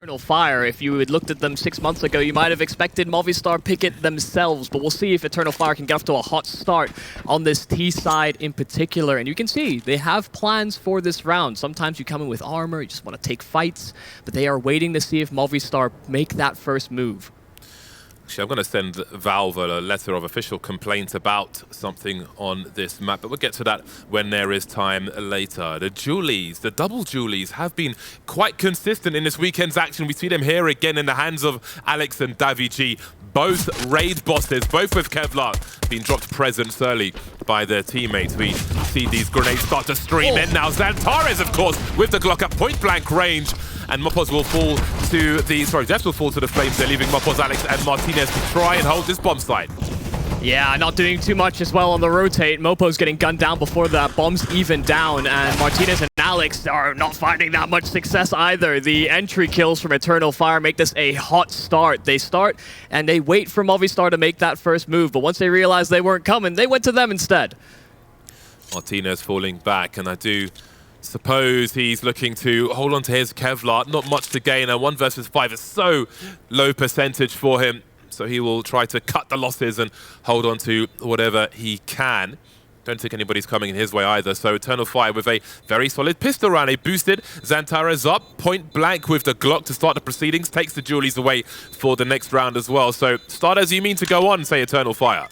Eternal Fire. If you had looked at them 6 months ago, you might have expected Movistar pick it themselves, but we'll see if Eternal Fire can get off to a hot start on this T side in particular. And you can see they have plans for this round. Sometimes you come in with armor, you just want to take fights, but they are waiting to see if Movistar make that first move. Actually, I'm going to send Valve a letter of official complaint about something on this map, but we'll get to that when there is time later. The Julies, the double Julies, have been quite consistent in this weekend's action. We see them here again in the hands of Alex and Davy, both raid bosses, both with Kevlar, being dropped presents early by their teammates. We see these grenades start to stream in now. XANTARES, of course, with the Glock at point-blank range. And mopoz will fall to the, Death will fall to the flames. They're leaving mopoz, Alex, and Martinez to try and hold this bomb site. Yeah, not doing too much as well on the rotate. mopoz getting gunned down before that bomb's even down, and Martinez and Alex are not finding that much success either. The entry kills from Eternal Fire make this a hot start. They start and they wait for Movistar to make that first move, but once they realized they weren't coming, they went to them instead. Martinez falling back, and I do suppose he's looking to hold on to his Kevlar. Not much to gain, and 1 versus 5 is so low percentage for him. So he will try to cut the losses and hold on to whatever he can. Don't think anybody's coming in his way either. So Eternal Fire with a very solid pistol round. He boosted XANTARES up, point blank with the Glock to start the proceedings. Takes the Julies away for the next round as well. So starters, you mean to go on, say Eternal Fire?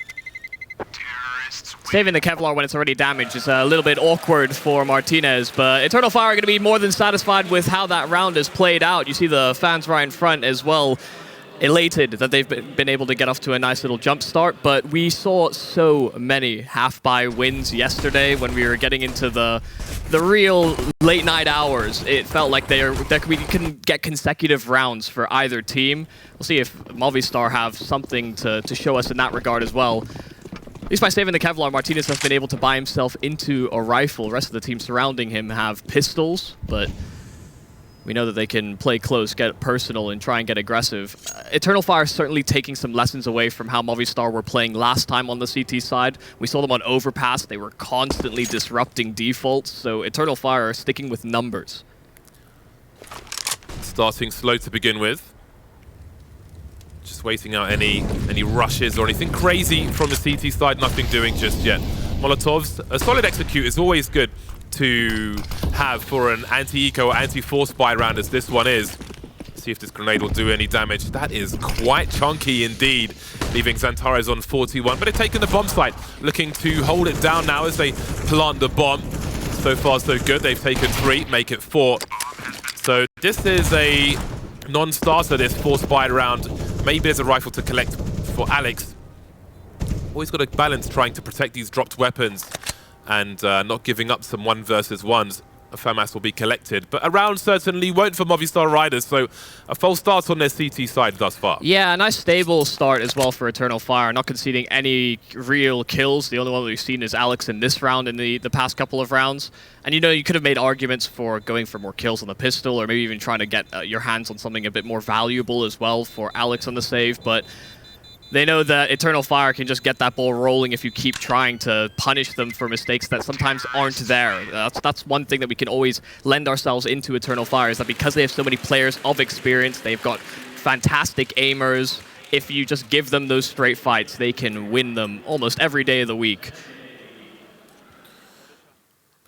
Saving the Kevlar when it's already damaged is a little bit awkward for Martinez, but Eternal Fire are going to be more than satisfied with how that round has played out. You see the fans right in front as well, elated that they've been able to get off to a nice little jump start, but we saw so many half-buy wins yesterday when we were getting into the real late-night hours. It felt like we couldn't get consecutive rounds for either team. We'll see if Movistar have something to show us in that regard as well. At least by saving the Kevlar, Martinez has been able to buy himself into a rifle. The rest of the team surrounding him have pistols, but we know that they can play close, get personal, and try and get aggressive. Eternal Fire is certainly taking some lessons away from how Movistar were playing last time on the CT side. We saw them on Overpass. They were constantly disrupting defaults, so Eternal Fire are sticking with numbers. Starting slow to begin with. Just waiting out any rushes or anything crazy from the CT side. Nothing doing just yet. Molotovs, a solid execute is always good to have for an anti-eco or anti-force buy round as this one is. See if this grenade will do any damage. That is quite chunky indeed, leaving XANTARES on 41. But they're taking the bomb site, looking to hold it down now as they plant the bomb. So far so good. They've taken 3, make it 4. So this is a non-starter, this force buy round. Maybe there's a rifle to collect for Alex. Always got to balance trying to protect these dropped weapons and not giving up some 1 versus 1s. A FAMAS will be collected, but a round certainly won't for Movistar Riders, so a false start on their CT side thus far. Yeah, a nice stable start as well for Eternal Fire, not conceding any real kills. The only one we've seen is Alex in this round in the past couple of rounds. And you know, you could have made arguments for going for more kills on the pistol, or maybe even trying to get your hands on something a bit more valuable as well for Alex on the save, but they know that Eternal Fire can just get that ball rolling if you keep trying to punish them for mistakes that sometimes aren't there. That's one thing that we can always lend ourselves into Eternal Fire, is that because they have so many players of experience, they've got fantastic aimers. If you just give them those straight fights, they can win them almost every day of the week.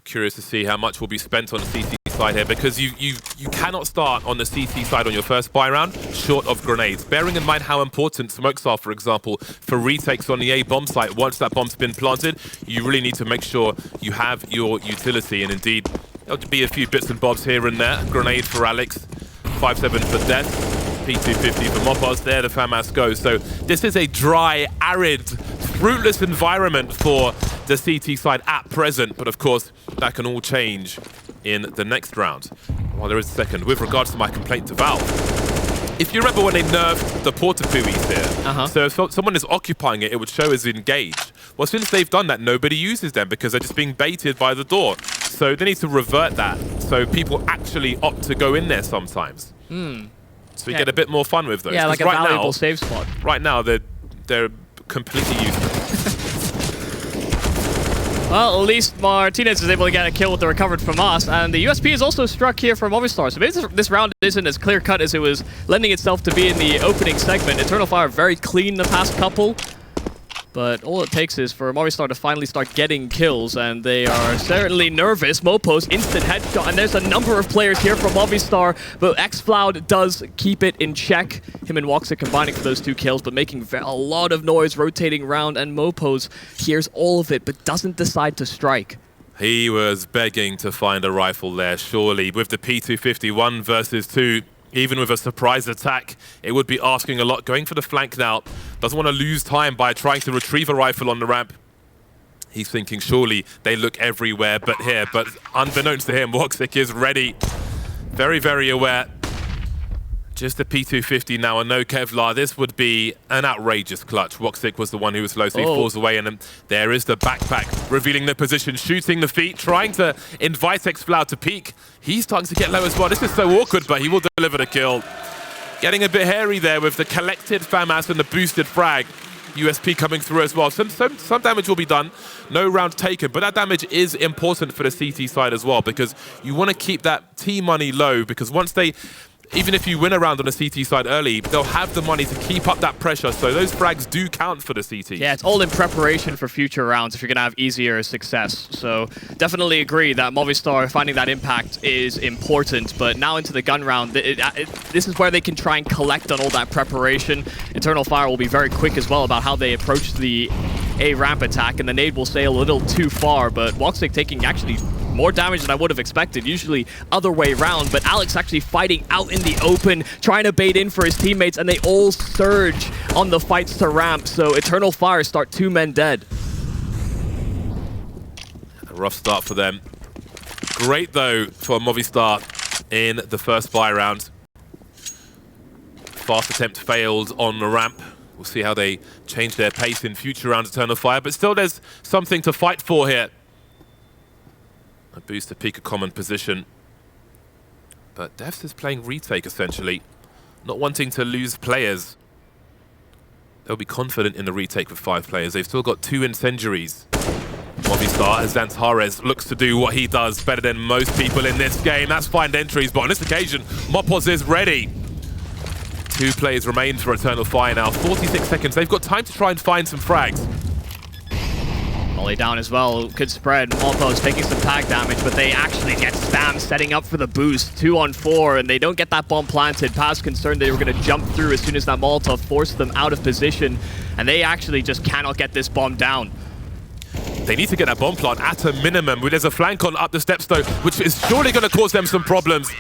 Curious to see how much will be spent on the CT side here, because you cannot start on the CT side on your first buy round short of grenades. Bearing in mind how important smokes are, for example, for retakes on the A bomb site. Once that bomb's been planted, you really need to make sure you have your utility, and indeed there'll be a few bits and bobs here and there. Grenade for Alex, 5-7 for Death, P250 for mopoz. There the FAMAS goes. So this is a dry, arid, fruitless environment for the CT side at present, but of course that can all change in the next round. Well, there is a second. With regards to my complaint to Valve, if you remember when they nerfed the portabuoys here, so if someone is occupying it, it would show as engaged. Well, since they've done that, nobody uses them because they're just being baited by the door. So they need to revert that so people actually opt to go in there sometimes. So you get a bit more fun with those. Yeah, like a valuable save spot. Right now, they're completely useless. Well, at least Martinez is able to get a kill with the recovered from us, and the USP is also struck here from Movistar. So maybe this round isn't as clear-cut as it was lending itself to be in the opening segment. Eternal Fire very clean the past couple, but all it takes is for Movistar to finally start getting kills, and they are certainly nervous. mopoz, instant headshot, and there's a number of players here from Movistar, but XFloud does keep it in check. Him and woxic combining for those 2 kills, but making a lot of noise, rotating around, and mopoz hears all of it, but doesn't decide to strike. He was begging to find a rifle there, surely. With the P250 1 versus 2, even with a surprise attack, it would be asking a lot. Going for the flank now. Doesn't want to lose time by trying to retrieve a rifle on the ramp. He's thinking, surely they look everywhere but here. But unbeknownst to him, woxic is ready. Very, very aware. Just the P250 now, and no Kevlar. This would be an outrageous clutch. woxic was the one who was slow, so he falls away, and then there is the backpack, revealing the position, shooting the feet, trying to invite XFloud to peek. He's starting to get low as well. This is so awkward, but he will deliver the kill. Getting a bit hairy there with the collected FAMAS and the boosted frag. USP coming through as well. Some damage will be done. No round taken, but that damage is important for the CT side as well, because you want to keep that T money low, because once they... Even if you win a round on the CT side early, they'll have the money to keep up that pressure, so those frags do count for the CT. Yeah, it's all in preparation for future rounds if you're going to have easier success. So definitely agree that Movistar finding that impact is important, but now into the gun round, this is where they can try and collect on all that preparation. Eternal Fire will be very quick as well about how they approach the A ramp attack, and the nade will stay a little too far, but woxic taking actually more damage than I would have expected, usually other way around, but Alex actually fighting out in the open, trying to bait in for his teammates, and they all surge on the fights to ramp, so Eternal Fire start 2 men dead. A rough start for them. Great though for Movistar in the first buy round. Fast attempt failed on the ramp. We'll see how they change their pace in future rounds, Eternal Fire, but still there's something to fight for here. A boost to peak a common position. But Devs is playing retake, essentially. Not wanting to lose players. They'll be confident in the retake with 5 players. They've still got 2 incendiaries. Movistar, as XANTARES looks to do what he does better than most people in this game. That's find entries, but on this occasion, mopoz is ready. 2 players remain for Eternal Fire now. 46 seconds. They've got time to try and find some frags. Volley down as well, could spread. mopoz taking some tag damage, but they actually get spammed, setting up for the boost. 2 on 4, and they don't get that bomb planted. Paz concerned they were going to jump through as soon as that Molotov forced them out of position, and they actually just cannot get this bomb down. They need to get that bomb plant at a minimum. There's a flank on up the steps though, which is surely going to cause them some problems.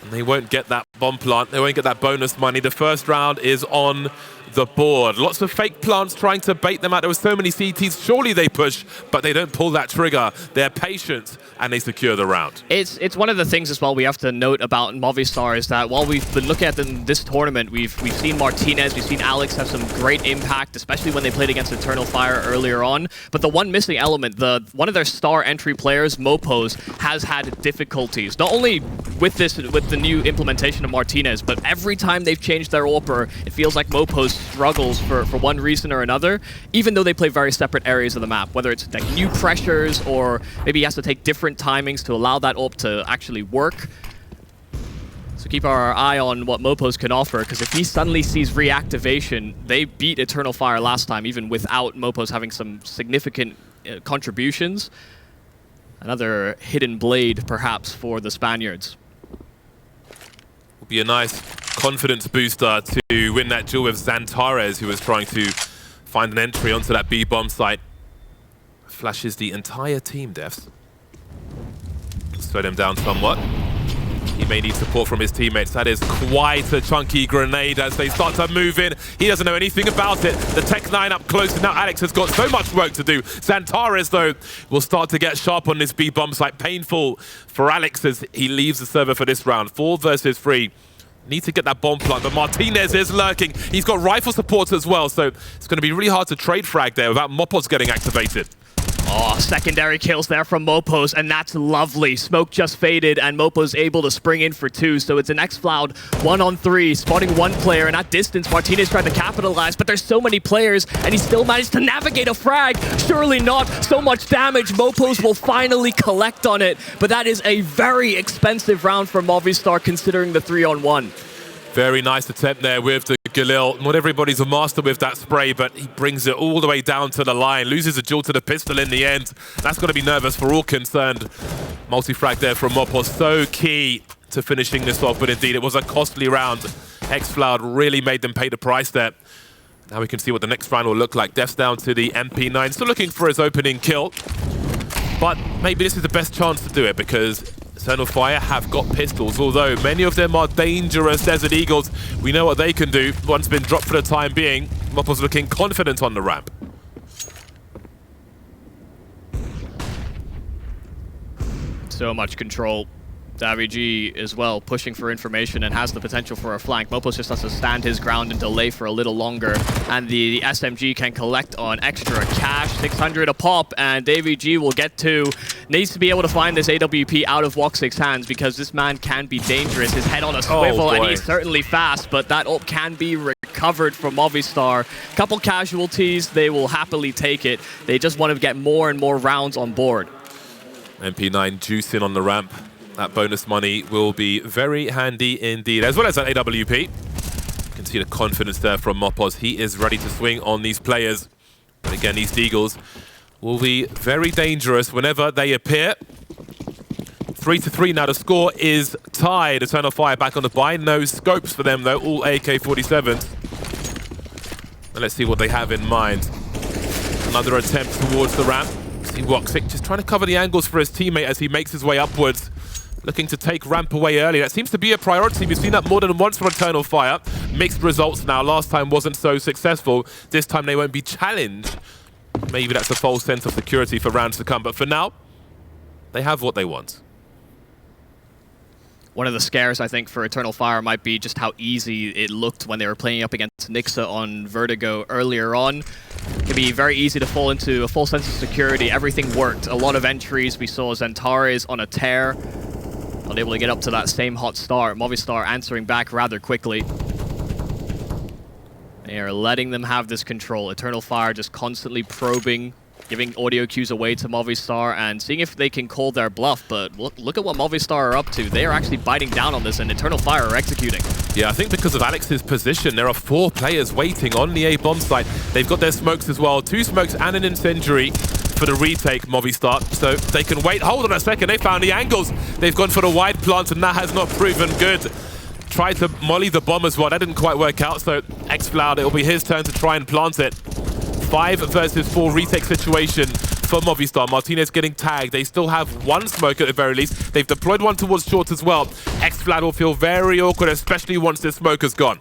And they won't get that bomb plant. They won't get that bonus money. The first round is on the board. Lots of fake plants trying to bait them out. There were so many CTs. Surely they push, but they don't pull that trigger. They're patient, and they secure the round. It's one of the things as well we have to note about Movistar is that while we've been looking at them this tournament, we've seen Martinez, we've seen Alex have some great impact, especially when they played against Eternal Fire earlier on. But the one missing element, one of their star entry players, mopoz, has had difficulties. Not only with the new implementation of Martinez, but every time they've changed their AWPer, it feels like mopoz struggles for one reason or another, even though they play very separate areas of the map, whether it's like new pressures or maybe he has to take different timings to allow that AWP to actually work. So keep our eye on what mopoz can offer, because if he suddenly sees reactivation, they beat Eternal Fire last time, even without mopoz having some significant contributions. Another hidden blade, perhaps, for the Spaniards. Will be a nice confidence booster to win that duel with XANTARES, who was trying to find an entry onto that B bomb site. Flashes the entire team, Devs. Slow him down somewhat. He may need support from his teammates. That is quite a chunky grenade as they start to move in. He doesn't know anything about it. The Tech 9 up close, and now Alex has got so much work to do. XANTARES, though, will start to get sharp on this B bomb site. Painful for Alex as he leaves the server for this round. 4 versus 3. Need to get that bomb plant, but Martinez is lurking. He's got rifle support as well, so it's going to be really hard to trade frag there without mopoz getting activated. Oh, secondary kills there from mopoz, and that's lovely. Smoke just faded, and mopoz able to spring in for 2, so it's an XCloud 1-on-3, spotting 1 player, and at distance, Martinez tried to capitalize, but there's so many players, and he still managed to navigate a frag. Surely not so much damage. mopoz will finally collect on it, but that is a very expensive round for Movistar, considering the 3-on-1. Very nice attempt there with the Galil. Not everybody's a master with that spray, but he brings it all the way down to the line. Loses a duel to the pistol in the end. That's going to be nervous for all concerned. Multi-frag there from mopoz. So key to finishing this off, but indeed it was a costly round. XCloud really made them pay the price there. Now we can see what the next round will look like. Death's down to the MP9. Still looking for his opening kill. But maybe this is the best chance to do it because Eternal Fire have got pistols, although many of them are dangerous Desert Eagles. We know what they can do. One's been dropped for the time being. mopoz looking confident on the ramp. So much control. Davy as well, pushing for information and has the potential for a flank. mopoz just has to stand his ground and delay for a little longer. And the SMG can collect on extra cash, 600 a pop, and Davy will get to... Needs to be able to find this AWP out of woxic's hands because this man can be dangerous. His head on a swivel, and he's certainly fast, but that ult can be recovered from Movistar. Couple casualties, they will happily take it. They just want to get more and more rounds on board. MP9 juicing on the ramp. That bonus money will be very handy indeed, as well as that AWP. You can see the confidence there from mopoz. He is ready to swing on these players. But again, these Deagles will be very dangerous whenever they appear. 3-3 now. The score is tied. Eternal Fire back on the buy. No scopes for them, though. All AK-47s. And let's see what they have in mind. Another attempt towards the ramp. See woxic just trying to cover the angles for his teammate as he makes his way upwards. Looking to take ramp away early. That seems to be a priority. We've seen that more than once from Eternal Fire. Mixed results now. Last time wasn't so successful. This time they won't be challenged. Maybe that's a false sense of security for rounds to come. But for now, they have what they want. One of the scares, I think, for Eternal Fire might be just how easy it looked when they were playing up against XANTARES on Vertigo earlier on. It can be very easy to fall into a false sense of security. Everything worked. A lot of entries. We saw XANTARES on a tear. Unable to get up to that same hot start. Movistar answering back rather quickly. They are letting them have this control. Eternal Fire just constantly probing, giving audio cues away to Movistar and seeing if they can call their bluff. But look at what Movistar are up to. They are actually biting down on this, and Eternal Fire are executing. Yeah, I think because of Alex's position, there are 4 players waiting on the A-bomb site. They've got their smokes as well. 2 smokes and an incendiary for the retake, Movistar. So they can wait. Hold on a second. They found the angles. They've gone for the wide plant, and that has not proven good. Tried to molly the bomb as well. That didn't quite work out. So XCloud, it'll be his turn to try and plant it. 5 versus 4 retake situation for Movistar. Martinez getting tagged. They still have 1 smoke at the very least. They've deployed 1 towards short as well. XCloud will feel very awkward, especially once this smoke is gone.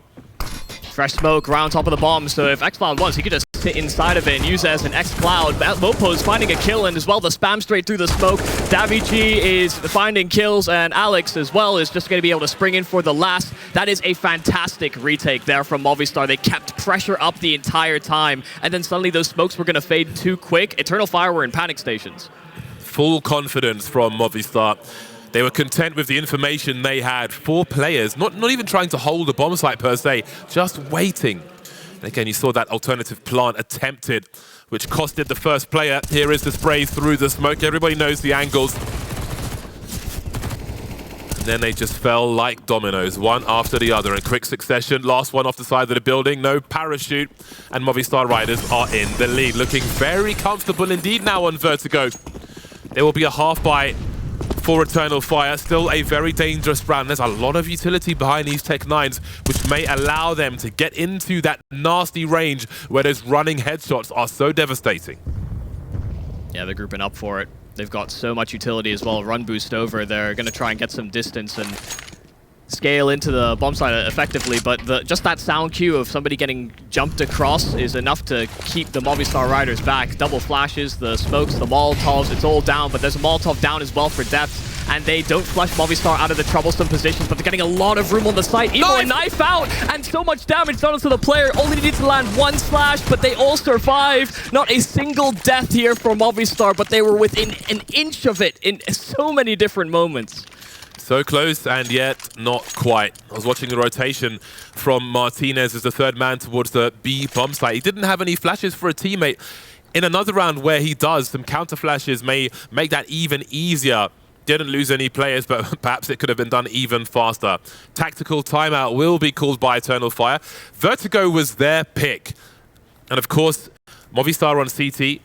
Fresh smoke around top of the bomb, so if XCloud wants, he could just sit inside of it and use it as an XCloud. mopoz finding a kill, and as well the spam straight through the smoke. Davy is finding kills, and Alex as well is just going to be able to spring in for the last. That is a fantastic retake there from Movistar. They kept pressure up the entire time, and then suddenly those smokes were going to fade too quick. Eternal Fire were in panic stations. Full confidence from Movistar. They were content with the information they had. 4 players, not even trying to hold the bomb site per se, just waiting. And again, you saw that alternative plant attempted, which costed the first player. Here is the spray through the smoke. Everybody knows the angles. And then they just fell like dominoes, one after the other in quick succession. Last one off the side of the building, no parachute. And Movistar Riders are in the lead, looking very comfortable indeed now on Vertigo. There will be a half buy for Eternal Fire. Still a very dangerous round. There's a lot of utility behind these Tech 9s, which may allow them to get into that nasty range where those running headshots are so devastating. Yeah, they're grouping up for it. They've got so much utility as well. Run boost over. They're going to try and get some distance, and scale into the bomb site effectively, but just that sound cue of somebody getting jumped across is enough to keep the Movistar riders back. Double flashes, the smokes, the Molotovs, it's all down, but there's a Molotov down as well for depth, and they don't flush Movistar out of the troublesome positions, but they're getting a lot of room on the site. Even a knife out, and so much damage done to the player. Only needed to land one slash, but they all survive. Not a single death here for Movistar, but they were within an inch of it in so many different moments. So close, and yet not quite. I was watching the rotation from Martinez as the third man towards the B bomb site. He didn't have any flashes for a teammate. In another round where he does, some counter flashes may make that even easier. Didn't lose any players, but perhaps it could have been done even faster. Tactical timeout will be called by Eternal Fire. Vertigo was their pick. And of course, Movistar on CT,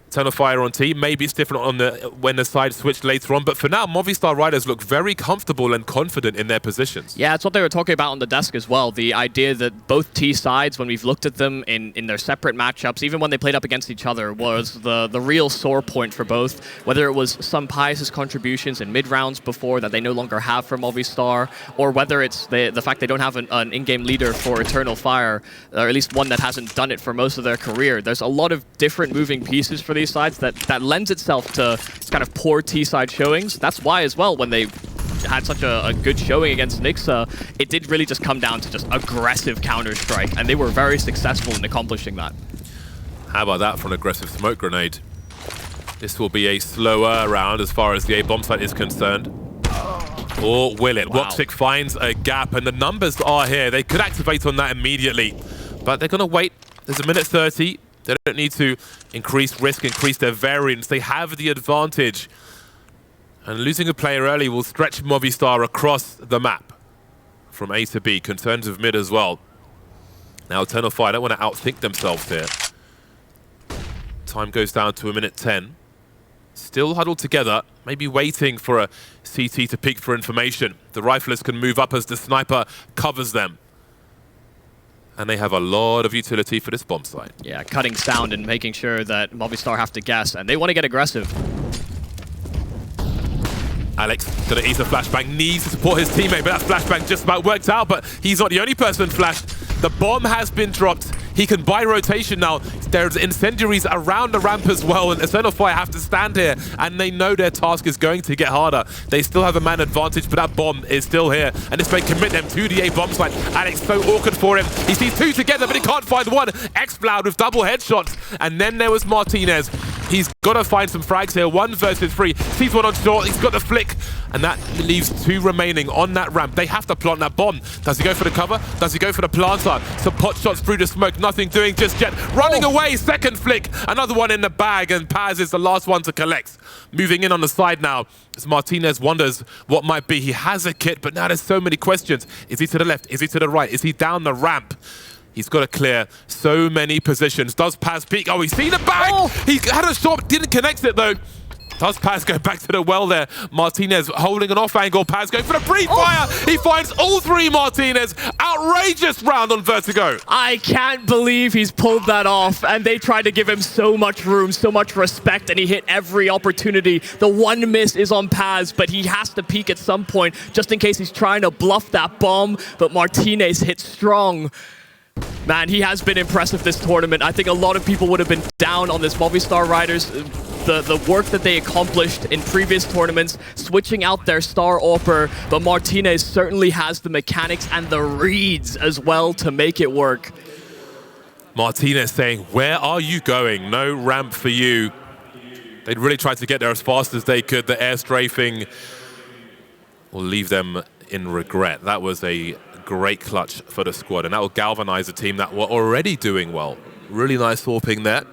Eternal Fire on T. Maybe it's different on when the side switched later on, but for now, Movistar riders look very comfortable and confident in their positions. Yeah, it's what they were talking about on the desk as well. The idea that both T sides, when we've looked at them in their separate matchups, even when they played up against each other, was the real sore point for both. Whether it was some Pius' contributions in mid-rounds before that they no longer have for Movistar, or whether it's the fact they don't have an in-game leader for Eternal Fire, or at least one that hasn't done it for most of their career. There's a lot of different moving pieces for these sides that lends itself to kind of poor T-side showings. That's why as well, when they had such a good showing against Nixa, it did really just come down to just aggressive counter-strike, and they were very successful in accomplishing that. How about that for an aggressive smoke grenade? This will be a slower round as far as the A bomb site is concerned. Or will it? Wow. woxic finds a gap, and the numbers are here. They could activate on that immediately, but they're going to wait. There's a minute 30. They don't need to increase risk, increase their variance. They have the advantage. And losing a player early will stretch Movistar across the map from A to B. Concerns of mid as well. Now, Eternal Fire don't want to outthink themselves here. Time goes down to a minute 10. Still huddled together, maybe waiting for a CT to peek for information. The riflers can move up as the sniper covers them. And they have a lot of utility for this bomb site. Yeah, cutting sound and making sure that Movistar have to guess, and they want to get aggressive. Alex gonna ease a flashbang, needs to support his teammate, but that flashbang just about worked out, but he's not the only person flashed. The bomb has been dropped. He can buy rotation now. There's incendiaries around the ramp as well, and Eternal Fire have to stand here, and they know their task is going to get harder. They still have a man advantage, but that bomb is still here, and this may commit them to the A bomb site. Alex, so awkward for him. He sees two together, but he can't find one. X-Bloud with double headshots, and then there was Martinez. He's got to find some frags here. 1 versus 3. Sees one on short. He's got the flick. And that leaves 2 remaining on that ramp. They have to plant that bomb. Does he go for the cover? Does he go for the planter? Some pot shots through the smoke. Nothing doing just yet. Running away. Second flick. Another one in the bag. And Paz is the last one to collect. Moving in on the side now. As Martinez wonders what might be. He has a kit, but now there's so many questions. Is he to the left? Is he to the right? Is he down the ramp? He's got to clear so many positions. Does Paz peek? Oh, he's seen a bag! Oh. He had a shot, didn't connect it though. Does Paz go back to the well there? Martinez holding an off angle. Paz going for the pre-fire. Oh. He finds all 3 Martinez. Outrageous round on Vertigo. I can't believe he's pulled that off. And they tried to give him so much room, so much respect, and he hit every opportunity. The one miss is on Paz, but he has to peek at some point just in case he's trying to bluff that bomb. But Martinez hit strong. Man, he has been impressive this tournament. I think a lot of people would have been down on this Movistar riders. The work that they accomplished in previous tournaments, switching out their star AWPer, but Martinez certainly has the mechanics and the reads as well to make it work. Martinez saying, where are you going? No ramp for you. They'd really tried to get there as fast as they could. The air strafing will leave them in regret. That was a great clutch for the squad, and that will galvanize a team that were already doing well. Really nice AWPing there.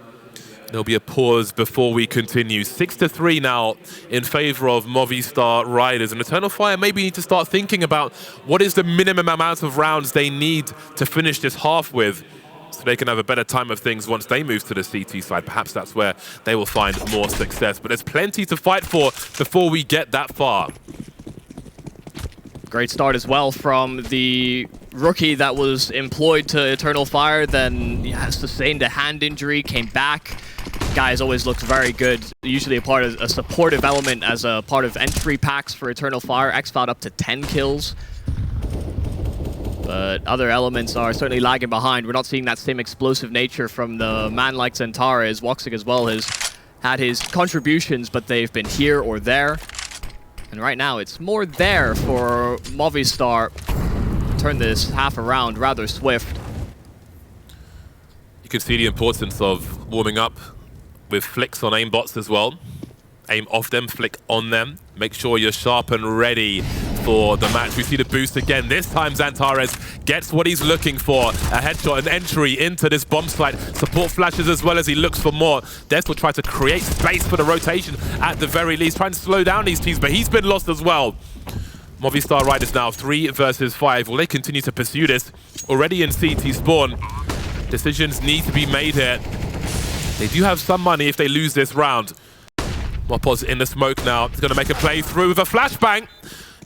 There'll be a pause before we continue. 6-3 now in favor of Movistar riders, and Eternal Fire maybe need to start thinking about what is the minimum amount of rounds they need to finish this half with, so they can have a better time of things once they move to the CT side. Perhaps that's where they will find more success, but there's plenty to fight for before we get that far. Great start as well from the rookie that was employed to Eternal Fire, then sustained a hand injury, came back. Guys always looked very good, usually a part of a supportive element as a part of entry packs for Eternal Fire. XANTARES up to 10 kills. But other elements are certainly lagging behind. We're not seeing that same explosive nature from the man like XANTARES. woxic as well has had his contributions, but they've been here or there. And right now, it's more there for Movistar. Turn this half around rather swift. You can see the importance of warming up with flicks on aimbots as well. Aim off them, flick on them. Make sure you're sharp and ready for the match. We see the boost again. This time XANTARES gets what he's looking for. A headshot, an entry into this bomb site. Support flashes as well as he looks for more. Des will try to create space for the rotation at the very least. Trying to slow down these teams, but he's been lost as well. Movistar Riders now 3 versus 5. Will they continue to pursue this? Already in CT spawn. Decisions need to be made here. They do have some money if they lose this round. mopoz in the smoke now. He's going to make a play through with a flashbang.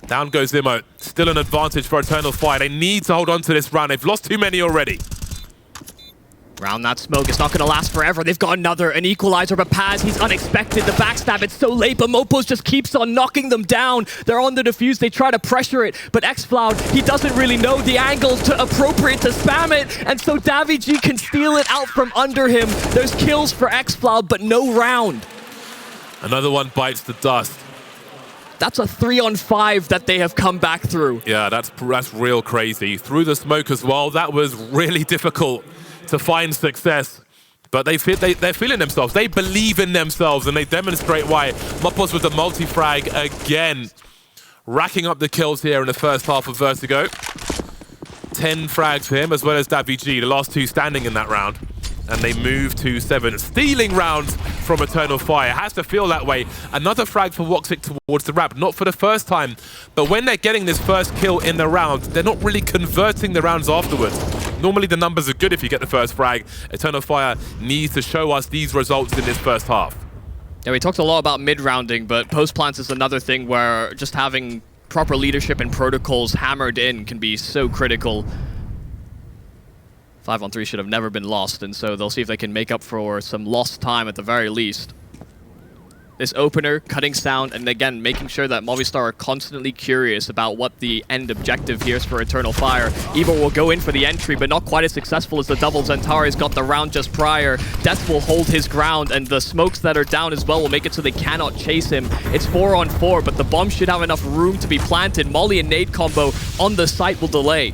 Down goes Zimo. Still an advantage for Eternal Fire. They need to hold on to this round. They've lost too many already. Around that smoke, it's not going to last forever. They've got an equalizer, but Paz, he's unexpected. The backstab, it's so late, but mopoz just keeps on knocking them down. They're on the defuse, they try to pressure it, but XFloud, he doesn't really know the angles to appropriate to spam it, and so daviG can steal it out from under him. There's kills for XFloud, but no round. Another one bites the dust. That's a 3-on-5 that they have come back through. Yeah, that's real crazy. Through the smoke as well, that was really difficult to find success. But they're feeling themselves. They believe in themselves, and they demonstrate why. mopoz with the multi-frag again. Racking up the kills here in the first half of Vertigo. 10 frags for him, as well as daviG, the last 2 standing in that round. And they move to 7. Stealing rounds from Eternal Fire. Has to feel that way. Another frag for woxic towards the ramp. Not for the first time, but when they're getting this first kill in the round, they're not really converting the rounds afterwards. Normally the numbers are good if you get the first frag. Eternal Fire needs to show us these results in this first half. Yeah, we talked a lot about mid-rounding, but post-plants is another thing where just having proper leadership and protocols hammered in can be so critical. 5-on-3 should have never been lost, and so they'll see if they can make up for some lost time at the very least. This opener, cutting sound, and again, making sure that Movistar are constantly curious about what the end objective here is for Eternal Fire. Evo will go in for the entry, but not quite as successful as the double. XANTARES got the round just prior. Death will hold his ground, and the smokes that are down as well will make it so they cannot chase him. It's 4-on-4, but the bomb should have enough room to be planted. Molly and nade combo on the site will delay.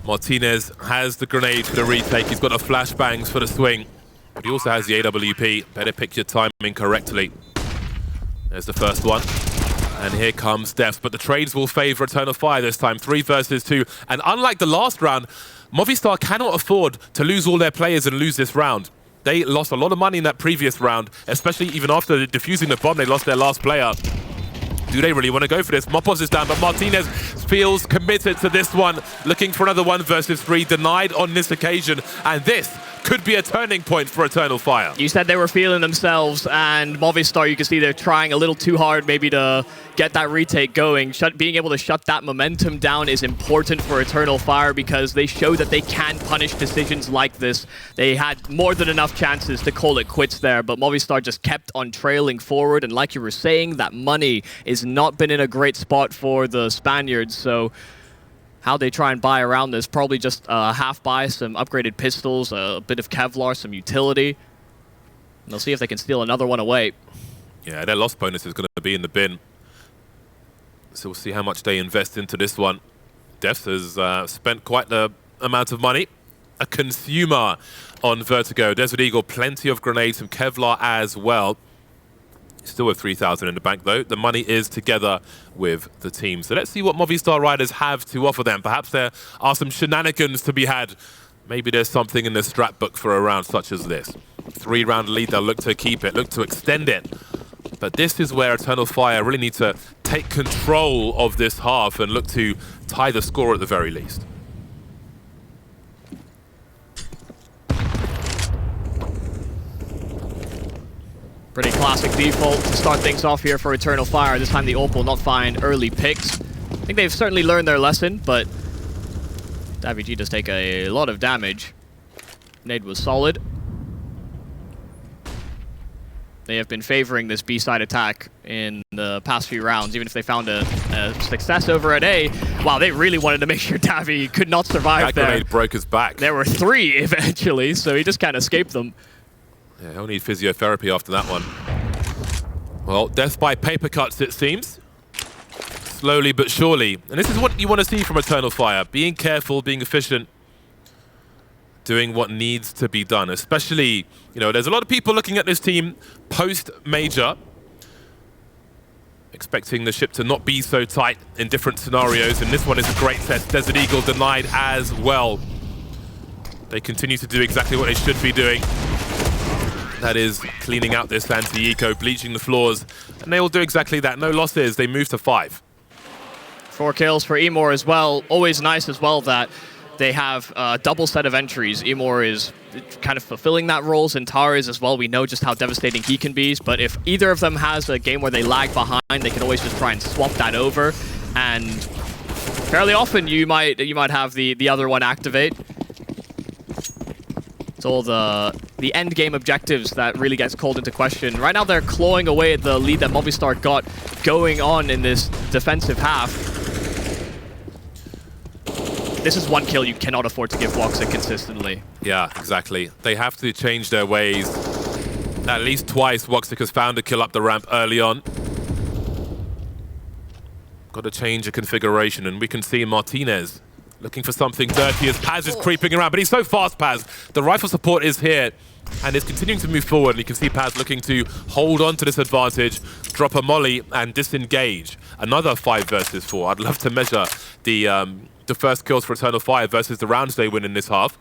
Martinez has the grenade for the retake. He's got the flashbangs for the swing. But he also has the AWP. Better pick your timing correctly. There's the first one. And here comes Def. But the trades will favor Eternal Fire this time. 3 versus 2. And unlike the last round, Movistar cannot afford to lose all their players and lose this round. They lost a lot of money in that previous round, especially even after defusing the bomb, they lost their last player. Do they really want to go for this? mopoz is down, but Martinez feels committed to this one. Looking for another 1 versus 3, denied on this occasion. And this could be a turning point for Eternal Fire. You said they were feeling themselves, and Movistar, you can see they're trying a little too hard maybe to get that retake going. Being able to shut that momentum down is important for Eternal Fire because they show that they can punish decisions like this. They had more than enough chances to call it quits there, but Movistar just kept on trailing forward, and like you were saying, that money has not been in a great spot for the Spaniards, so how they try and buy around this, probably just half buy, some upgraded pistols, a bit of Kevlar, some utility. And they'll see if they can steal another one away. Yeah, their loss bonus is going to be in the bin. So we'll see how much they invest into this one. Def has spent quite the amount of money. A consumer on Vertigo. Desert Eagle, plenty of grenades, some Kevlar as well. Still with 3,000 in the bank, though. The money is together with the team. So let's see what Movistar Riders have to offer them. Perhaps there are some shenanigans to be had. Maybe there's something in the strat book for a round such as this. 3-round lead, they'll look to keep it, look to extend it. But this is where Eternal Fire really need to take control of this half and look to tie the score at the very least. Pretty classic default to start things off here for Eternal Fire. This time the AWP will not find early picks. I think they've certainly learned their lesson, but daviG does take a lot of damage. Nade was solid. They have been favoring this B-side attack in the past few rounds, even if they found a success over at A. Wow, they really wanted to make sure Davi could not survive there. That grenade broke his back. There were 3 eventually, so he just kind of escaped them. Yeah, he'll need physiotherapy after that one. Well, death by paper cuts, it seems. Slowly but surely. And this is what you want to see from Eternal Fire. Being careful, being efficient, doing what needs to be done. Especially, you know, there's a lot of people looking at this team post-major, expecting the ship to not be so tight in different scenarios. And this one is a great test. Desert Eagle denied as well. They continue to do exactly what they should be doing. That is cleaning out this anti-eco, bleaching the floors. And they will do exactly that. No losses. They move to 5. 4 kills for Emor as well. Always nice as well that they have a double set of entries. Emor is kind of fulfilling that role. XANTARES as well. We know just how devastating he can be. But if either of them has a game where they lag behind, they can always just try and swap that over. And fairly often you might have the other one activate. It's all the end game objectives that really gets called into question. Right now they're clawing away at the lead that Movistar got going on in this defensive half. This is 1 kill you cannot afford to give woxic consistently. Yeah, exactly. They have to change their ways. At least twice woxic has found a kill up the ramp early on. Got to change a configuration, and we can see Martinez looking for something dirty as Paz is creeping around, but he's so fast, Paz. The rifle support is here and is continuing to move forward. And you can see Paz looking to hold on to this advantage, drop a molly and disengage. Another 5 versus 4. I'd love to measure the first kills for Eternal Fire versus the rounds they win in this half.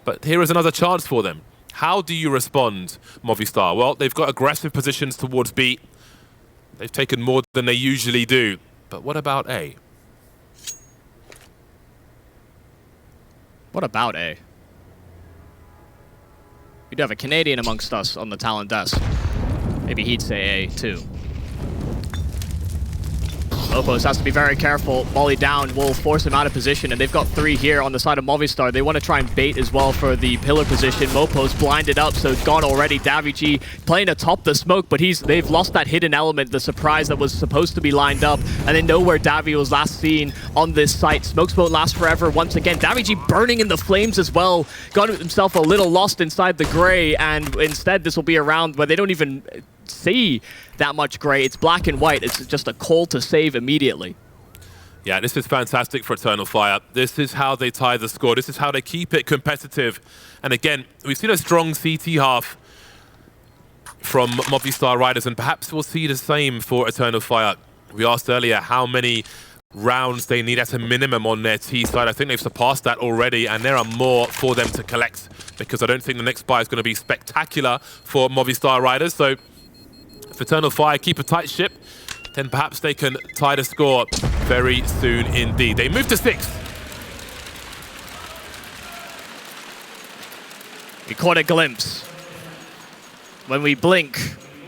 But here is another chance for them. How do you respond, Movistar? Well, they've got aggressive positions towards B. They've taken more than they usually do. But what about A? What about A? We do have a Canadian amongst us on the talent desk. Maybe he'd say A too. mopoz has to be very careful. Molly down will force him out of position, and they've got 3 here on the side of Movistar. They want to try and bait as well for the pillar position. mopoz blinded up, so it's gone already. Davigi playing atop the smoke, but they've lost that hidden element, the surprise that was supposed to be lined up, and they know where Davi was last seen on this site. Smokes won't last forever once again. Davigi burning in the flames as well. Got himself a little lost inside the gray, and instead this will be a round where they don't even see that much gray. It's black and white. It's just a call to save immediately. Yeah, this is fantastic for Eternal Fire. This is how they tie the score. This is how they keep it competitive. And again, we've seen a strong CT half from Movistar Riders, and perhaps we'll see the same for Eternal Fire. We asked earlier how many rounds they need at a minimum on their T side. I think they've surpassed that already, and there are more for them to collect, because I don't think the next buy is going to be spectacular for Movistar Riders. So if Eternal Fire keep a tight ship, then perhaps they can tie the score very soon indeed. They move to 6. We caught a glimpse. When we blink,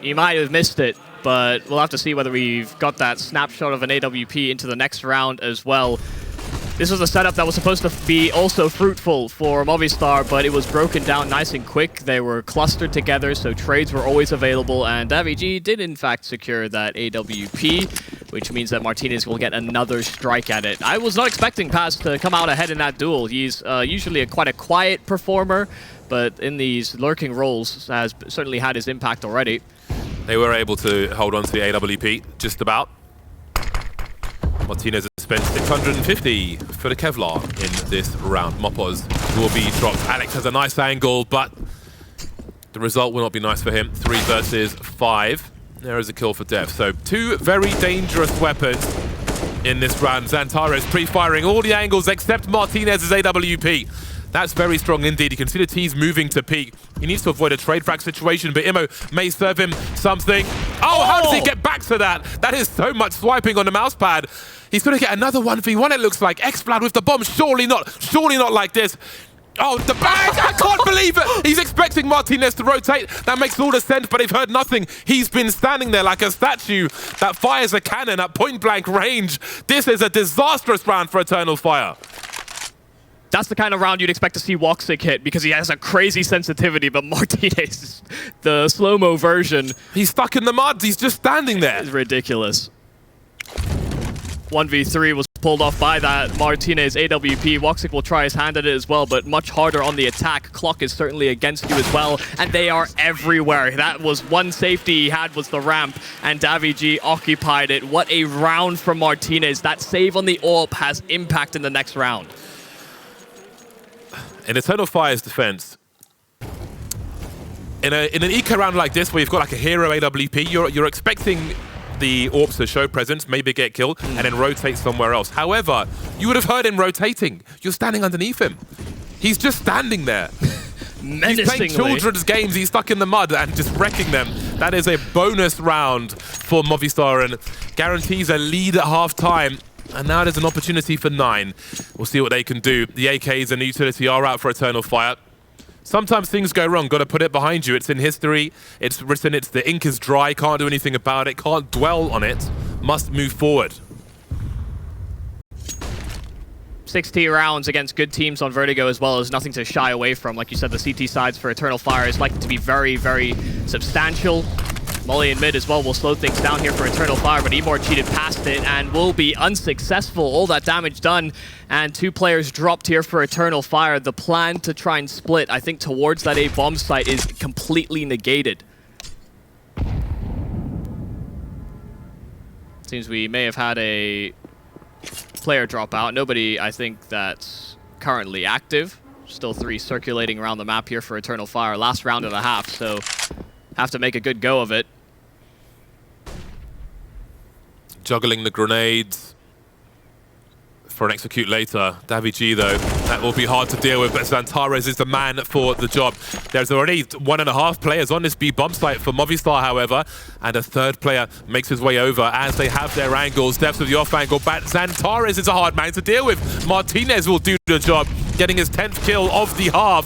you might have missed it, but we'll have to see whether we've got that snapshot of an AWP into the next round as well. This was a setup that was supposed to be also fruitful for Movistar, but it was broken down nice and quick. They were clustered together, so trades were always available, and Davigi did in fact secure that AWP, which means that Martinez will get another strike at it. I was not expecting Paz to come out ahead in that duel. He's usually quite a quiet performer, but in these lurking roles has certainly had his impact already. They were able to hold on to the AWP, just about. Martinez has spent 650 for the Kevlar in this round. mopoz will be dropped. Alex has a nice angle, but the result will not be nice for him. 3 versus 5. There is a kill for Dev. So 2 very dangerous weapons in this round. XANTARES pre-firing all the angles except Martinez's AWP. That's very strong indeed. You can see the T's moving to peak. He needs to avoid a trade frag situation, but Immo may serve him something. Oh, how does he get back to that? That is so much swiping on the mouse pad. He's going to get another 1v1, it looks like. Xblad with the bomb. Surely not like this. Oh, the bang! I can't believe it! He's expecting Martinez to rotate. That makes all the sense, but they've heard nothing. He's been standing there like a statue that fires a cannon at point-blank range. This is a disastrous round for Eternal Fire. That's the kind of round you'd expect to see woxic hit because he has a crazy sensitivity, but Martinez, the slow-mo version... He's stuck in the mud. He's just standing there. It's ridiculous. 1v3 was pulled off by that Martinez AWP. woxic will try his hand at it as well, but much harder on the attack. Clock is certainly against you as well, and they are everywhere. That was one safety he had was the ramp, and daviG occupied it. What a round from Martinez. That save on the AWP has impact in the next round. In Eternal Fire's defense, in an eco round like this where you've got like a hero AWP, you're expecting the AWPs to show presence, maybe get killed, and then rotate somewhere else. However, you would have heard him rotating. You're standing underneath him. He's just standing there. He's playing children's games. He's stuck in the mud and just wrecking them. That is a bonus round for Movistar and guarantees a lead at half-time. And now there's an opportunity for 9. We'll see what they can do. The AKs and the utility are out for Eternal Fire. Sometimes things go wrong. Got to put it behind you. It's in history. It's written. The ink is dry. Can't do anything about it. Can't dwell on it. Must move forward. 60 rounds against good teams on Vertigo as well is nothing to shy away from. Like you said, the CT sides for Eternal Fire is likely to be very, very substantial. Molly in mid as well will slow things down here for Eternal Fire, but Emor cheated past it and will be unsuccessful. All that damage done, and 2 players dropped here for Eternal Fire. The plan to try and split, I think, towards that A bomb site is completely negated. Seems we may have had a player drop out. Nobody, I think, that's currently active. Still 3 circulating around the map here for Eternal Fire. Last round and a half, so have to make a good go of it. Juggling the grenades for an execute later. daviG, though, that will be hard to deal with, but XANTARES is the man for the job. There's already 1.5 players on this B bomb site for Movistar, however, and a 3rd player makes his way over as they have their angles. Depths of the off angle, but XANTARES is a hard man to deal with. Martinez will do the job, getting his 10th kill of the half.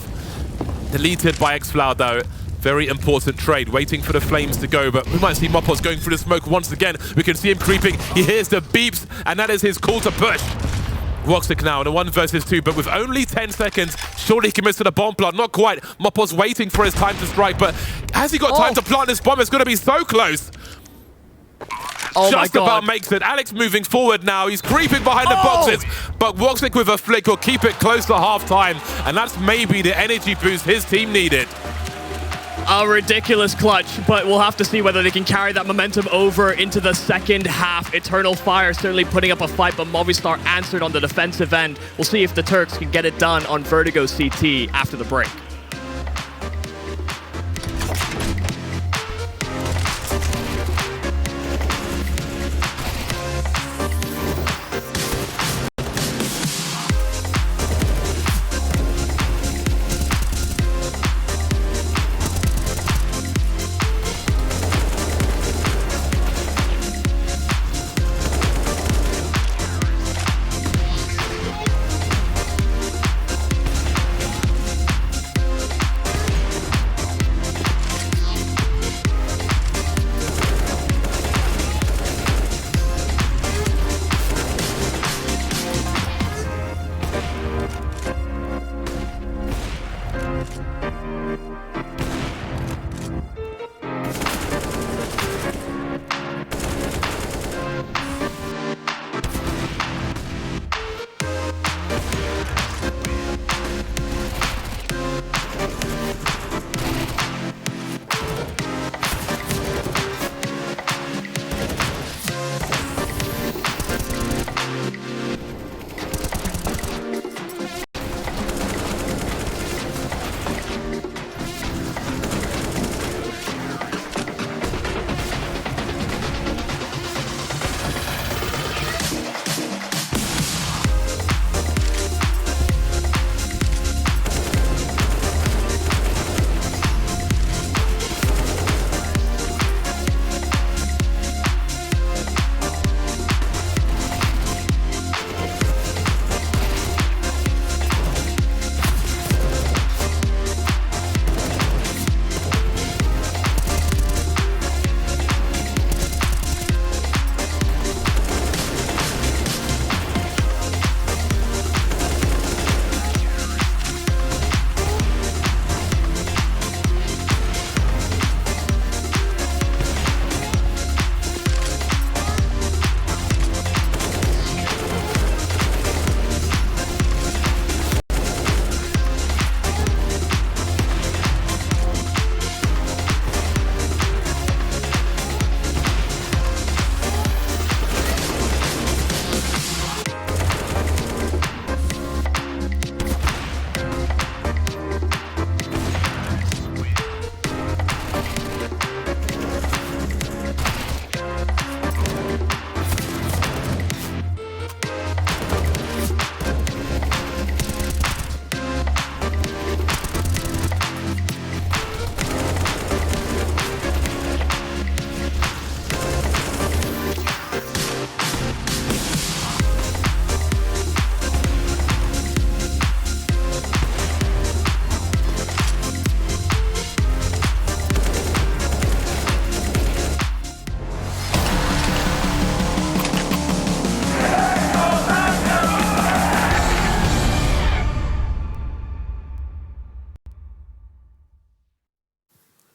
Deleted by xFlower, though. Very important trade, waiting for the flames to go, but we might see mopoz going through the smoke once again. We can see him creeping. He hears the beeps, and that is his call to push. woxic now in a 1 versus 2, but with only 10 seconds, surely he commits to the bomb plant. Not quite. mopoz waiting for his time to strike, but has he got time to plant this bomb? It's going to be so close. Oh Just about makes it. Alex moving forward now. He's creeping behind the boxes, but woxic with a flick will keep it close to half-time, and that's maybe the energy boost his team needed. A ridiculous clutch, but we'll have to see whether they can carry that momentum over into the second half. Eternal Fire certainly putting up a fight, but Movistar answered on the defensive end. We'll see if the Turks can get it done on Vertigo CT after the break.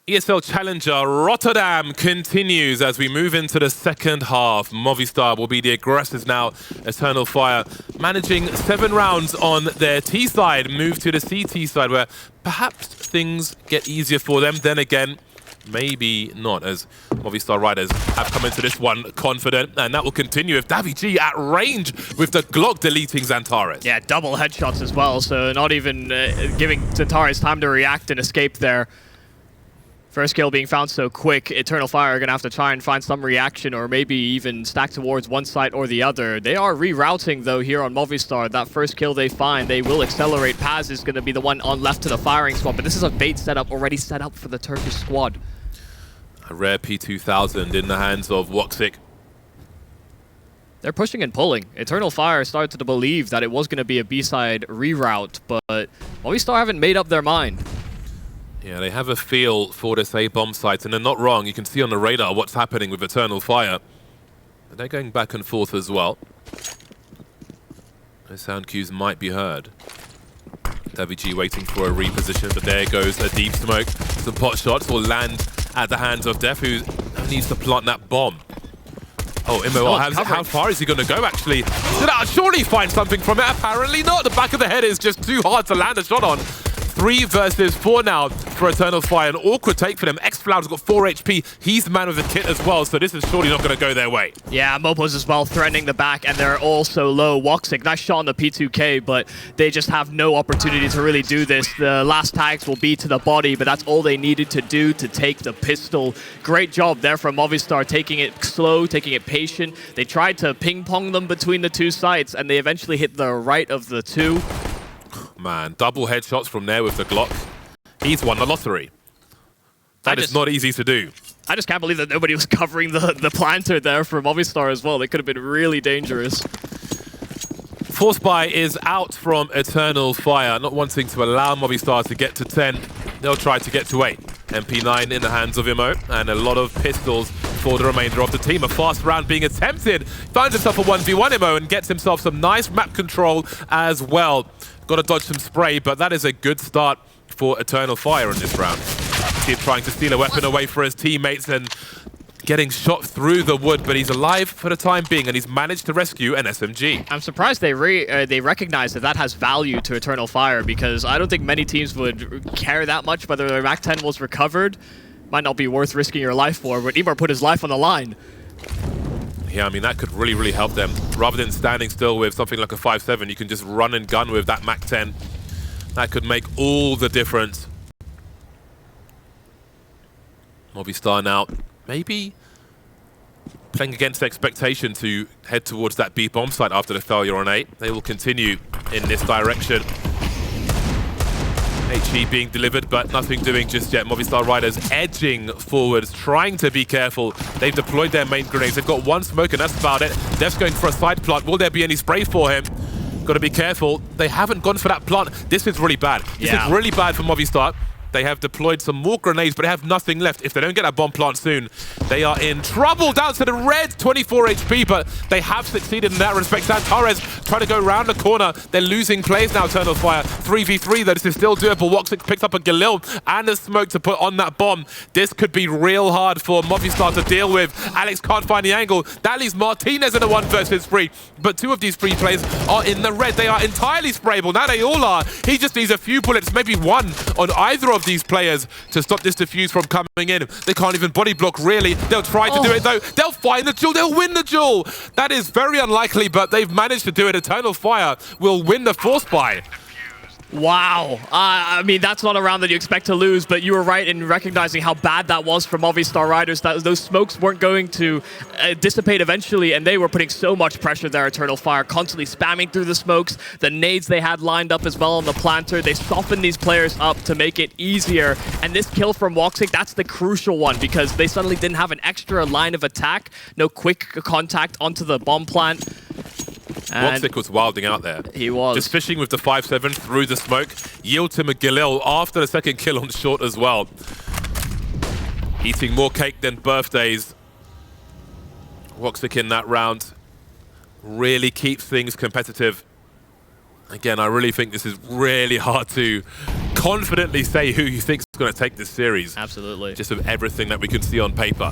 ESL Challenger Rotterdam continues as we move into the second half. Movistar will be the aggressors now. Eternal Fire managing 7 rounds on their T side, move to the CT side where perhaps things get easier for them. Then again, maybe not, as Movistar riders have come into this one confident, and that will continue with daviG at range with the Glock deleting XANTARES. Yeah, double headshots as well, so not even giving XANTARES time to react and escape there. First kill being found so quick, Eternal Fire are going to have to try and find some reaction or maybe even stack towards one side or the other. They are rerouting though here on Movistar. That first kill they find, they will accelerate. Paz is going to be the one on left to the firing spot, but this is a bait setup already set up for the Turkish squad. A rare P2000 in the hands of woxic. They're pushing and pulling. Eternal Fire started to believe that it was going to be a B-side reroute, but Movistar haven't made up their mind. Yeah, they have a feel for this A-bomb site, and they're not wrong. You can see on the radar what's happening with Eternal Fire. But they're going back and forth as well. Those sound cues might be heard. daviG waiting for a reposition, but there goes a deep smoke. Some pot shots will land at the hands of Def, who needs to plant that bomb. Oh, Immo, how far is he going to go, actually? Did I surely find something from it? Apparently not. The back of the head is just too hard to land a shot on. 3 versus 4 now for Eternal Fire. An awkward take for them. X-Floud's got 4 HP. He's the man with the kit as well, so this is surely not going to go their way. Yeah, mopoz as well, threatening the back, and they're all so low. woxic, nice shot on the P2K, but they just have no opportunity to really do this. The last tags will be to the body, but that's all they needed to do to take the pistol. Great job there from Movistar, taking it slow, taking it patient. They tried to ping-pong them between the 2 sites, and they eventually hit the right of the 2. Man, double headshots from there with the Glock. He's won the lottery. That is not easy to do. I just can't believe that nobody was covering the planter there for Movistar as well. They could have been really dangerous. Force buy is out from Eternal Fire, not wanting to allow Movistar to get to 10. They'll try to get to 8. MP9 in the hands of Immo, and a lot of pistols for the remainder of the team. A fast round being attempted. Finds himself a 1v1 Immo and gets himself some nice map control as well. Got to dodge some spray, but that is a good start for Eternal Fire in this round. See him trying to steal a weapon away for his teammates and getting shot through the wood, but he's alive for the time being, and he's managed to rescue an SMG. I'm surprised they recognize that that has value to Eternal Fire, because I don't think many teams would care that much whether their MAC-10 was recovered. Might not be worth risking your life for, but Emer put his life on the line. Yeah, I mean, that could really, really help them. Rather than standing still with something like a 5.7, you can just run and gun with that MAC-10. That could make all the difference. Movistar now maybe playing against expectation to head towards that B-bomb site after the failure on 8. They will continue in this direction. HE being delivered, but nothing doing just yet. Movistar riders edging forwards, trying to be careful. They've deployed their main grenades. They've got 1 smoke, and that's about it. Def's going for a side plant. Will there be any spray for him? Got to be careful. They haven't gone for that plant. This is really bad. This is really bad for Movistar. They have deployed some more grenades, but they have nothing left. If they don't get that bomb plant soon, they are in trouble. Down to the red, 24 HP, but they have succeeded in that respect. XANTARES trying to go around the corner. They're losing players now, Eternal Fire. 3v3, though, this is still doable. woxic picks up a Galil and a smoke to put on that bomb. This could be real hard for Movistar to deal with. Alex can't find the angle. That leaves Martinez in a 1 versus 3. But 2 of these 3 players are in the red. They are entirely sprayable. Now they all are. He just needs a few bullets, maybe 1 on either of these players to stop this defuse from coming in. They can't even body block, really. They'll try to do it, though. They'll find the duel. They'll win the duel. That is very unlikely, but they've managed to do it. Eternal Fire will win the force buy. Wow. I mean, that's not a round that you expect to lose, but you were right in recognizing how bad that was for Movistar riders. That those smokes weren't going to dissipate eventually, and they were putting so much pressure there, Eternal Fire, constantly spamming through the smokes, the nades they had lined up as well on the planter. They softened these players up to make it easier, and this kill from woxic, that's the crucial one, because they suddenly didn't have an extra line of attack, no quick contact onto the bomb plant. woxic was wilding out there. He was. Just fishing with the 5.7 through the smoke. Yield him a Galil after the second kill on short as well. Eating more cake than birthdays. woxic in that round really keeps things competitive. Again, I really think this is really hard to confidently say who you think is going to take this series. Absolutely. Just with everything that we can see on paper.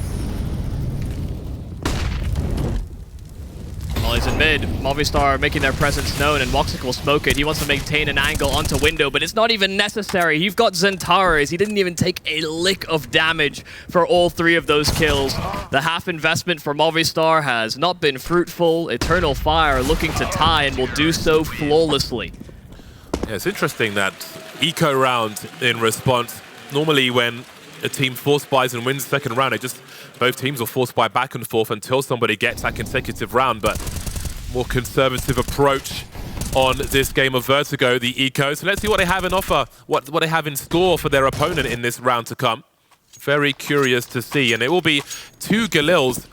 Well, he's in mid. Movistar making their presence known, and woxic will smoke it. He wants to maintain an angle onto window, but it's not even necessary. You've got XANTARES. He didn't even take a lick of damage for all 3 of those kills. The half investment for Movistar has not been fruitful. Eternal Fire looking to tie and will do so flawlessly. Yeah, it's interesting that eco round in response. Normally when a team force buys and wins the second round, both teams will force buy back and forth until somebody gets that consecutive round, but more conservative approach on this game of Vertigo, the eco. So let's see what they have in offer, what they have in store for their opponent in this round to come. Very curious to see, and it will be 2 Galils.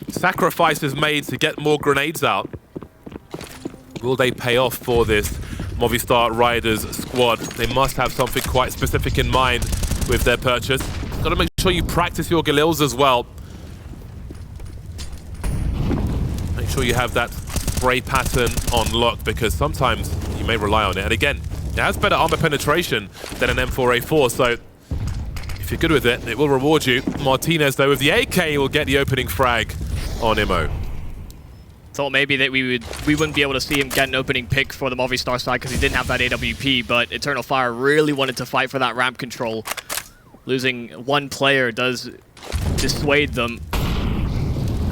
Sacrifices made to get more grenades out. Will they pay off for this Movistar Riders squad? They must have something quite specific in mind with their purchase. Got to make sure you practice your Galils as well. Make sure you have that spray pattern on lock, because sometimes you may rely on it. And again, it has better armor penetration than an M4A4, so if you're good with it, it will reward you. Martinez, though, with the AK, will get the opening frag on Immo. Thought maybe that we wouldn't be able to see him get an opening pick for the Movistar side because he didn't have that AWP, but Eternal Fire really wanted to fight for that ramp control. Losing 1 player does dissuade them.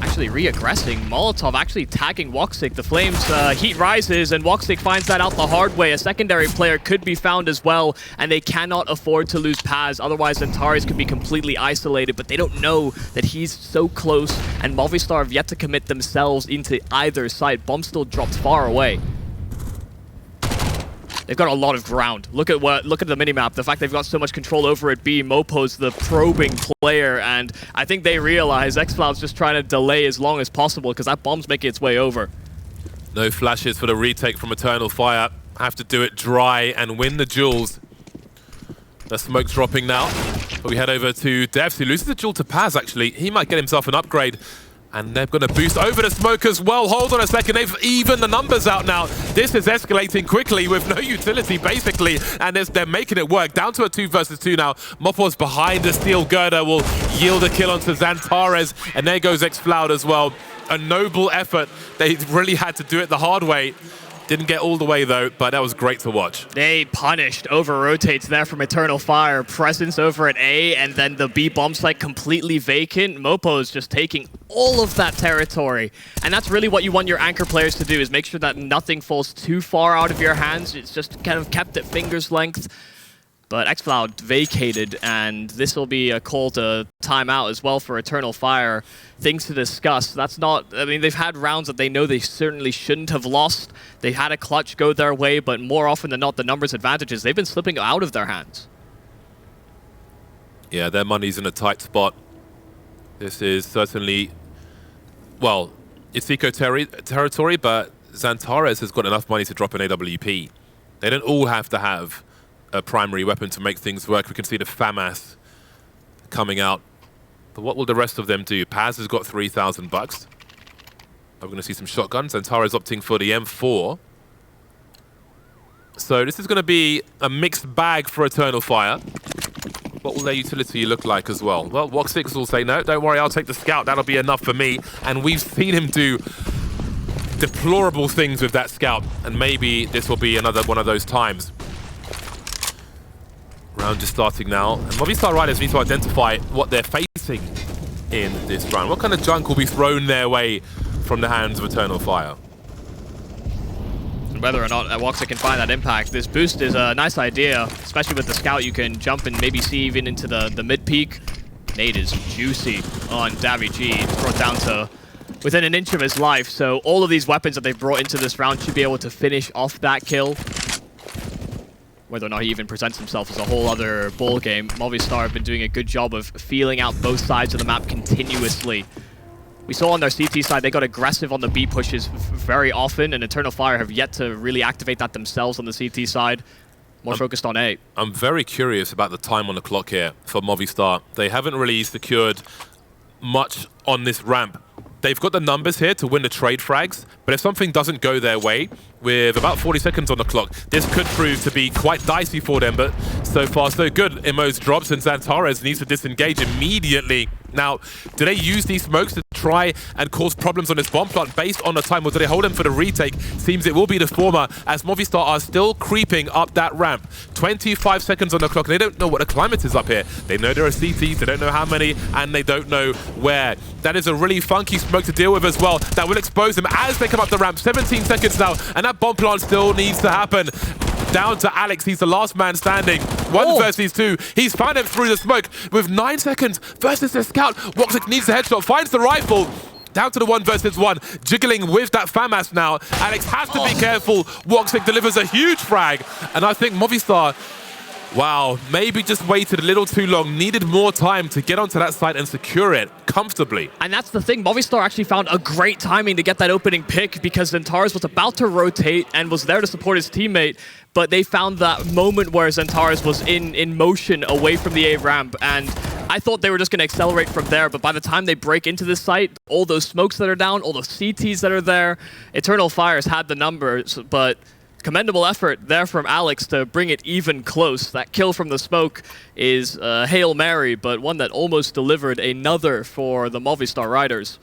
Actually re-aggressing. Molotov actually tagging woxic. The Flames heat rises, and woxic finds that out the hard way. A secondary player could be found as well, and they cannot afford to lose Paz. Otherwise, XANTARES could be completely isolated, but they don't know that he's so close, and Movistar have yet to commit themselves into either side. Bomb still dropped far away. They've got a lot of ground. Look at the minimap. The fact they've got so much control over it. mopoz, the probing player, and I think they realize XCloud's just trying to delay as long as possible because that bomb's making its way over. No flashes for the retake from Eternal Fire. Have to do it dry and win the duels. The smoke's dropping now. But we head over to Devs, who loses the duel to Paz, actually. He might get himself an upgrade. And they're going to boost over the smoke as well. Hold on a second, they've evened the numbers out now. This is escalating quickly with no utility, basically, and they're making it work. Down to a 2 versus 2 now. mopoz behind the steel girder will yield a kill onto XANTARES, and there goes XCloud as well. A noble effort. They really had to do it the hard way. Didn't get all the way, though, but that was great to watch. They punished. Over-rotates there from Eternal Fire. Presence over at A, and then the B bomb site completely vacant. mopoz just taking all of that territory. And that's really what you want your anchor players to do, is make sure that nothing falls too far out of your hands. It's just kind of kept at finger's length. But XCloud vacated, and this will be a call to timeout as well for Eternal Fire. Things to discuss. That's not... I mean, they've had rounds that they know they certainly shouldn't have lost. They had a clutch go their way, but more often than not, the numbers advantages, they've been slipping out of their hands. Yeah, their money's in a tight spot. This is certainly... Well, it's eco territory, but XANTARES has got enough money to drop an AWP. They don't all have to have a primary weapon to make things work. We can see the FAMAS coming out. But what will the rest of them do? Paz has got 3,000 bucks. We're going to see some shotguns. XANTARES opting for the M4. So this is going to be a mixed bag for Eternal Fire. What will their utility look like as well? Well, woxic will say, no, don't worry, I'll take the scout. That'll be enough for me. And we've seen him do deplorable things with that scout. And maybe this will be another one of those times. Round just starting now, and Movistar Riders need to identify what they're facing in this round. What kind of junk will be thrown their way from the hands of Eternal Fire? And whether or not woxic can find that impact, this boost is a nice idea, especially with the scout. You can jump and maybe see even into the mid-peak. Nade is juicy on daviG, brought down to within an inch of his life, so all of these weapons that they've brought into this round should be able to finish off that kill. Whether or not he even presents himself is a whole other ball game. Movistar have been doing a good job of feeling out both sides of the map continuously. We saw on their CT side, they got aggressive on the B pushes very often, and Eternal Fire have yet to really activate that themselves on the CT side. More focused on A. I'm very curious about the time on the clock here for Movistar. They haven't really secured much on this ramp they've got the numbers here to win the trade frags, but if something doesn't go their way, with about 40 seconds on the clock, this could prove to be quite dicey for them, but so far so good. Immo's drops and XANTARES needs to disengage immediately. Now, do they use these smokes to try and cause problems on this bomb plant based on the time, or do they hold him for the retake? Seems it will be the former, as Movistar are still creeping up that ramp. 25 seconds on the clock, and they don't know what the climate is up here. They know there are CTs, they don't know how many, and they don't know where. That is a really funky smoke to deal with as well. That will expose them as they come up the ramp. 17 seconds now, and that bomb plant still needs to happen. Down to Alex, he's the last man standing. One versus two. He's found him through the smoke with 9 seconds versus the scout. woxic needs the headshot, finds the rifle. Down to the 1 versus 1, jiggling with that FAMAS now. Alex has to be careful. woxic delivers a huge frag. And I think Movistar, wow, maybe just waited a little too long, needed more time to get onto that site and secure it comfortably. And that's the thing, Movistar actually found a great timing to get that opening pick because XANTARES was about to rotate and was there to support his teammate, but they found that moment where XANTARES was in motion away from the A ramp, and I thought they were just going to accelerate from there, but by the time they break into this site, all those smokes that are down, all those CTs that are there, Eternal Fires had the numbers, but commendable effort there from Alex to bring it even close. That kill from the smoke is a Hail Mary, but one that almost delivered another for the Movistar Riders.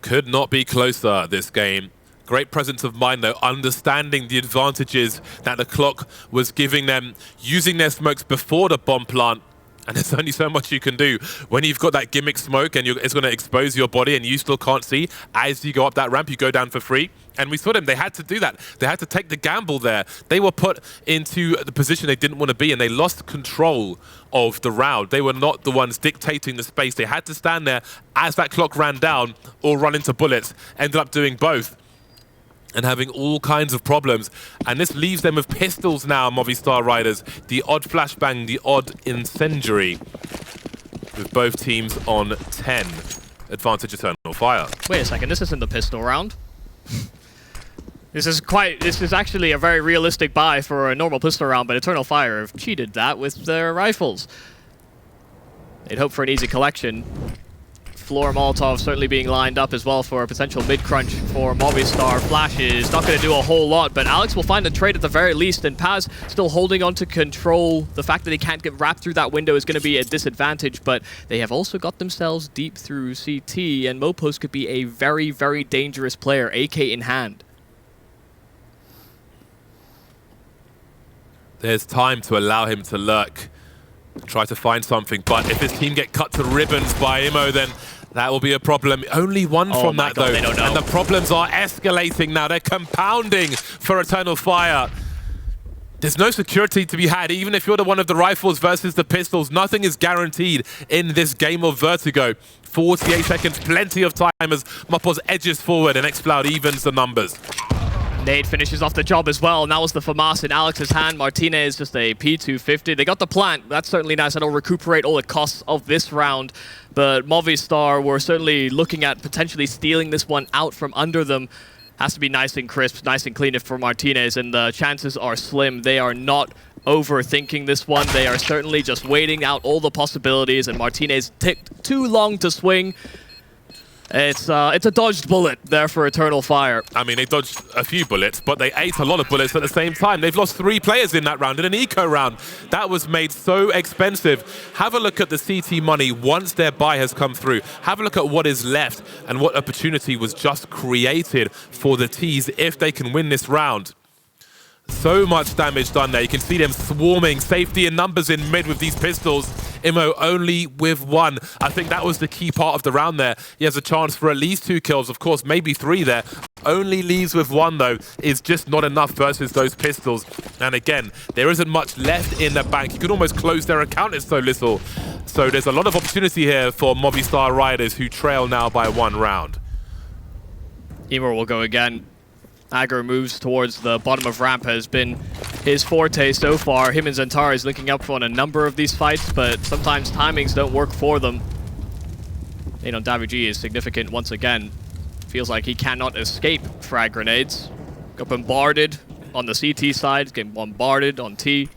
Could not be closer, this game. Great presence of mind, though, understanding the advantages that the clock was giving them, using their smokes before the bomb plant. And there's only so much you can do when you've got that gimmick smoke and it's going to expose your body and you still can't see. As you go up that ramp, you go down for free. And we saw them. They had to do that. They had to take the gamble there. They were put into the position they didn't want to be, and they lost control of the round. They were not the ones dictating the space. They had to stand there as that clock ran down or run into bullets. Ended up doing both and having all kinds of problems. And this leaves them with pistols now, Movistar Riders. The odd flashbang, the odd incendiary, with both teams on 10. Advantage Eternal Fire. Wait a second, this isn't the pistol round. This is actually a very realistic buy for a normal pistol round, but Eternal Fire have cheated that with their rifles. They'd hope for an easy collection. Floor Molotov certainly being lined up as well for a potential mid-crunch for Movistar. Flash is not going to do a whole lot, but Alex will find a trade at the very least, and Paz still holding on to control. The fact that he can't get wrapped through that window is going to be a disadvantage, but they have also got themselves deep through CT, and mopoz could be a very, very dangerous player, AK in hand. There's time to allow him to lurk, try to find something, but if his team get cut to ribbons by Immo, then that will be a problem. Only one from that, though. They don't know. And the problems are escalating now. They're compounding for Eternal Fire. There's no security to be had, even if you're the one of the rifles versus the pistols. Nothing is guaranteed in this game of Vertigo. 48 seconds, plenty of time as mopoz edges forward and Xcloud evens the numbers. Nade finishes off the job as well, and that was the FAMAS in Alex's hand. Martinez just a P250. They got the plant. That's certainly nice. That'll recuperate all the costs of this round. But Movistar were certainly looking at potentially stealing this one out from under them. Has to be nice and crisp, nice and clean for Martinez, and the chances are slim. They are not overthinking this one. They are certainly just waiting out all the possibilities, and Martinez ticked too long to swing. It's a dodged bullet there for Eternal Fire. I mean, they dodged a few bullets, but they ate a lot of bullets at the same time. They've lost 3 players in that round, in an eco round. That was made so expensive. Have a look at the CT money once their buy has come through. Have a look at what is left and what opportunity was just created for the T's if they can win this round. So much damage done there. You can see them swarming. Safety in numbers in mid with these pistols. Immo only with 1. I think that was the key part of the round there. He has a chance for at least 2 kills. Of course, maybe 3 there. Only leaves with 1, though. Is just not enough versus those pistols. And again, there isn't much left in the bank. You can almost close their account. It's so little. So there's a lot of opportunity here for Movistar Riders, who trail now by 1 round. Emer will go again. Aggro moves towards the bottom of ramp has been his forte so far. Him and XANTARES linking up on a number of these fights, but sometimes timings don't work for them. You know, Davig is significant once again. Feels like he cannot escape frag grenades. Got bombarded on the CT side, getting bombarded on T.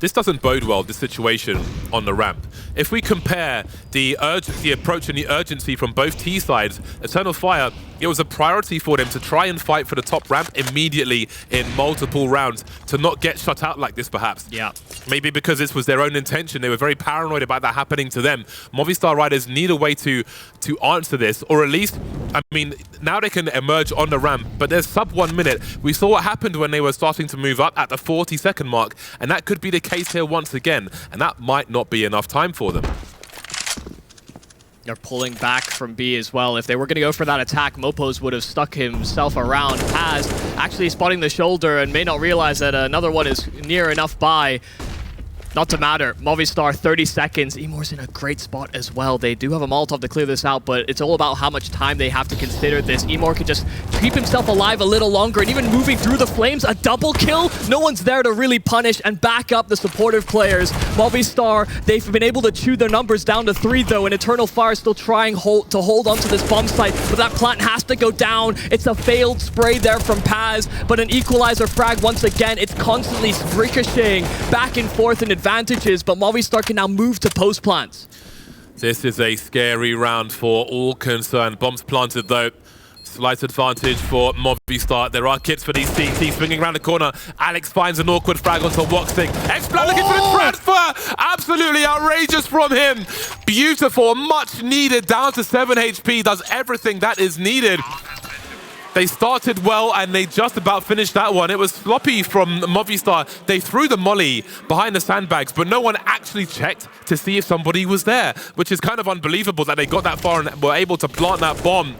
this doesn't bode well, this situation on the ramp. If we compare the approach and the urgency from both T sides, Eternal Fire, it was a priority for them to try and fight for the top ramp immediately in multiple rounds, to not get shut out like this perhaps. Yeah. Maybe because this was their own intention, they were very paranoid about that happening to them. Movistar riders need a way to answer this, or at least, I mean, now they can emerge on the ramp, but there's sub 1 minute. We saw what happened when they were starting to move up at the 40-second mark, and that could be the case here once again, and that might not be enough time for them. They're pulling back from B as well. If they were going to go for that attack, mopoz would have stuck himself around. Paz actually spotting the shoulder and may not realize that another one is near enough by. Not to matter. Movistar, 30 seconds. Emor's in a great spot as well. They do have a Molotov to clear this out, but it's all about how much time they have to consider this. Emor could just keep himself alive a little longer, and even moving through the flames, a double kill. No one's there to really punish and back up the supportive players. Movistar, they've been able to chew their numbers down to 3 though, and Eternal Fire still trying to hold onto this bomb site, but that plant has to go down. It's a failed spray there from Paz, but an equalizer frag once again. It's constantly ricocheting back and forth in advantages, but Movistar can now move to post plants. This is a scary round for all concerned. Bombs planted though. Slight advantage for Movistar. There are kits for these CT swinging around the corner. Alex finds an awkward frag onto woxic. XPlan looking for the transfer. Absolutely outrageous from him. Beautiful, much needed. Down to 7 HP. Does everything that is needed. They started well and they just about finished that one. It was sloppy from Movistar. They threw the molly behind the sandbags, but no one actually checked to see if somebody was there, which is kind of unbelievable that they got that far and were able to plant that bomb.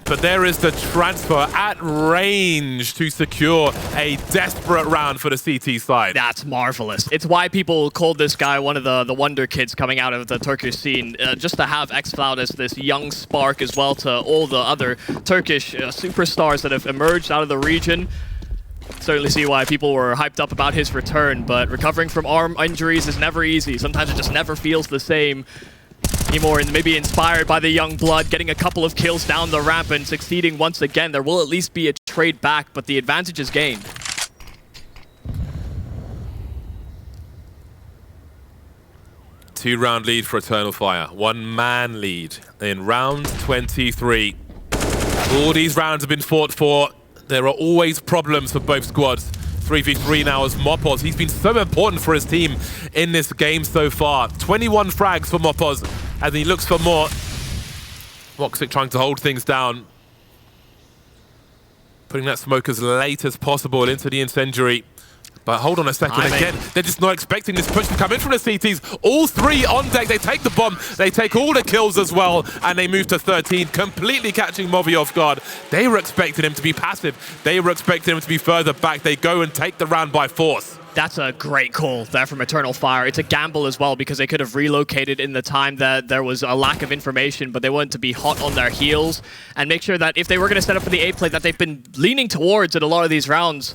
But there is the transfer at range to secure a desperate round for the CT side. That's marvelous. It's why people called this guy one of the wonder kids coming out of the Turkish scene. Just to have XCloud as this young spark as well to all the other Turkish superstars that have emerged out of the region. Certainly see why people were hyped up about his return, but recovering from arm injuries is never easy. Sometimes it just never feels the same. Emor maybe inspired by the young blood, getting a couple of kills down the ramp and succeeding once again. There will at least be a trade back, but the advantage is gained. Two-round lead for Eternal Fire. One-man lead in round 23. All these rounds have been fought for. There are always problems for both squads. 3v3 now as mopoz. He's been so important for his team in this game so far. 21 frags for mopoz as he looks for more. woxic trying to hold things down. Putting that smoke as late as possible into the incendiary. But hold on a second, again, they're just not expecting this push to come in from the CTs. All 3 on deck, they take the bomb, they take all the kills as well, and they move to 13, completely catching Movi off guard. They were expecting him to be passive. They were expecting him to be further back. They go and take the round by force. That's a great call there from Eternal Fire. It's a gamble as well because they could have relocated in the time that there was a lack of information, but they wanted to be hot on their heels and make sure that if they were going to set up for the A plate that they've been leaning towards in a lot of these rounds,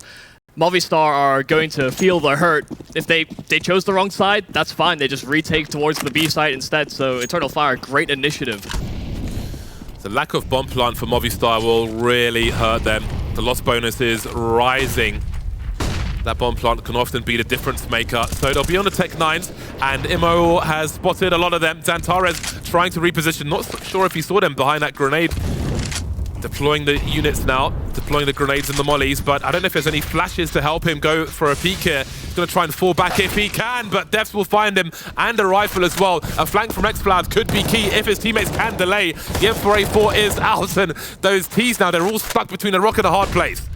Movistar are going to feel the hurt. If they chose the wrong side, that's fine. They just retake towards the B side instead. So Eternal Fire, great initiative. The lack of bomb plant for Movistar will really hurt them. The loss bonus is rising. That bomb plant can often be the difference maker. So they'll be on the Tech 9s, and Imo has spotted a lot of them. XANTARES trying to reposition. Not sure if he saw them behind that grenade. Deploying the units now, deploying the grenades and the mollies, but I don't know if there's any flashes to help him go for a peek here. He's going to try and fall back if he can, but Devs will find him, and a rifle as well. A flank from XCloud could be key if his teammates can delay. The M4A4 is out, and those Ts now, they're all stuck between a rock and a hard place.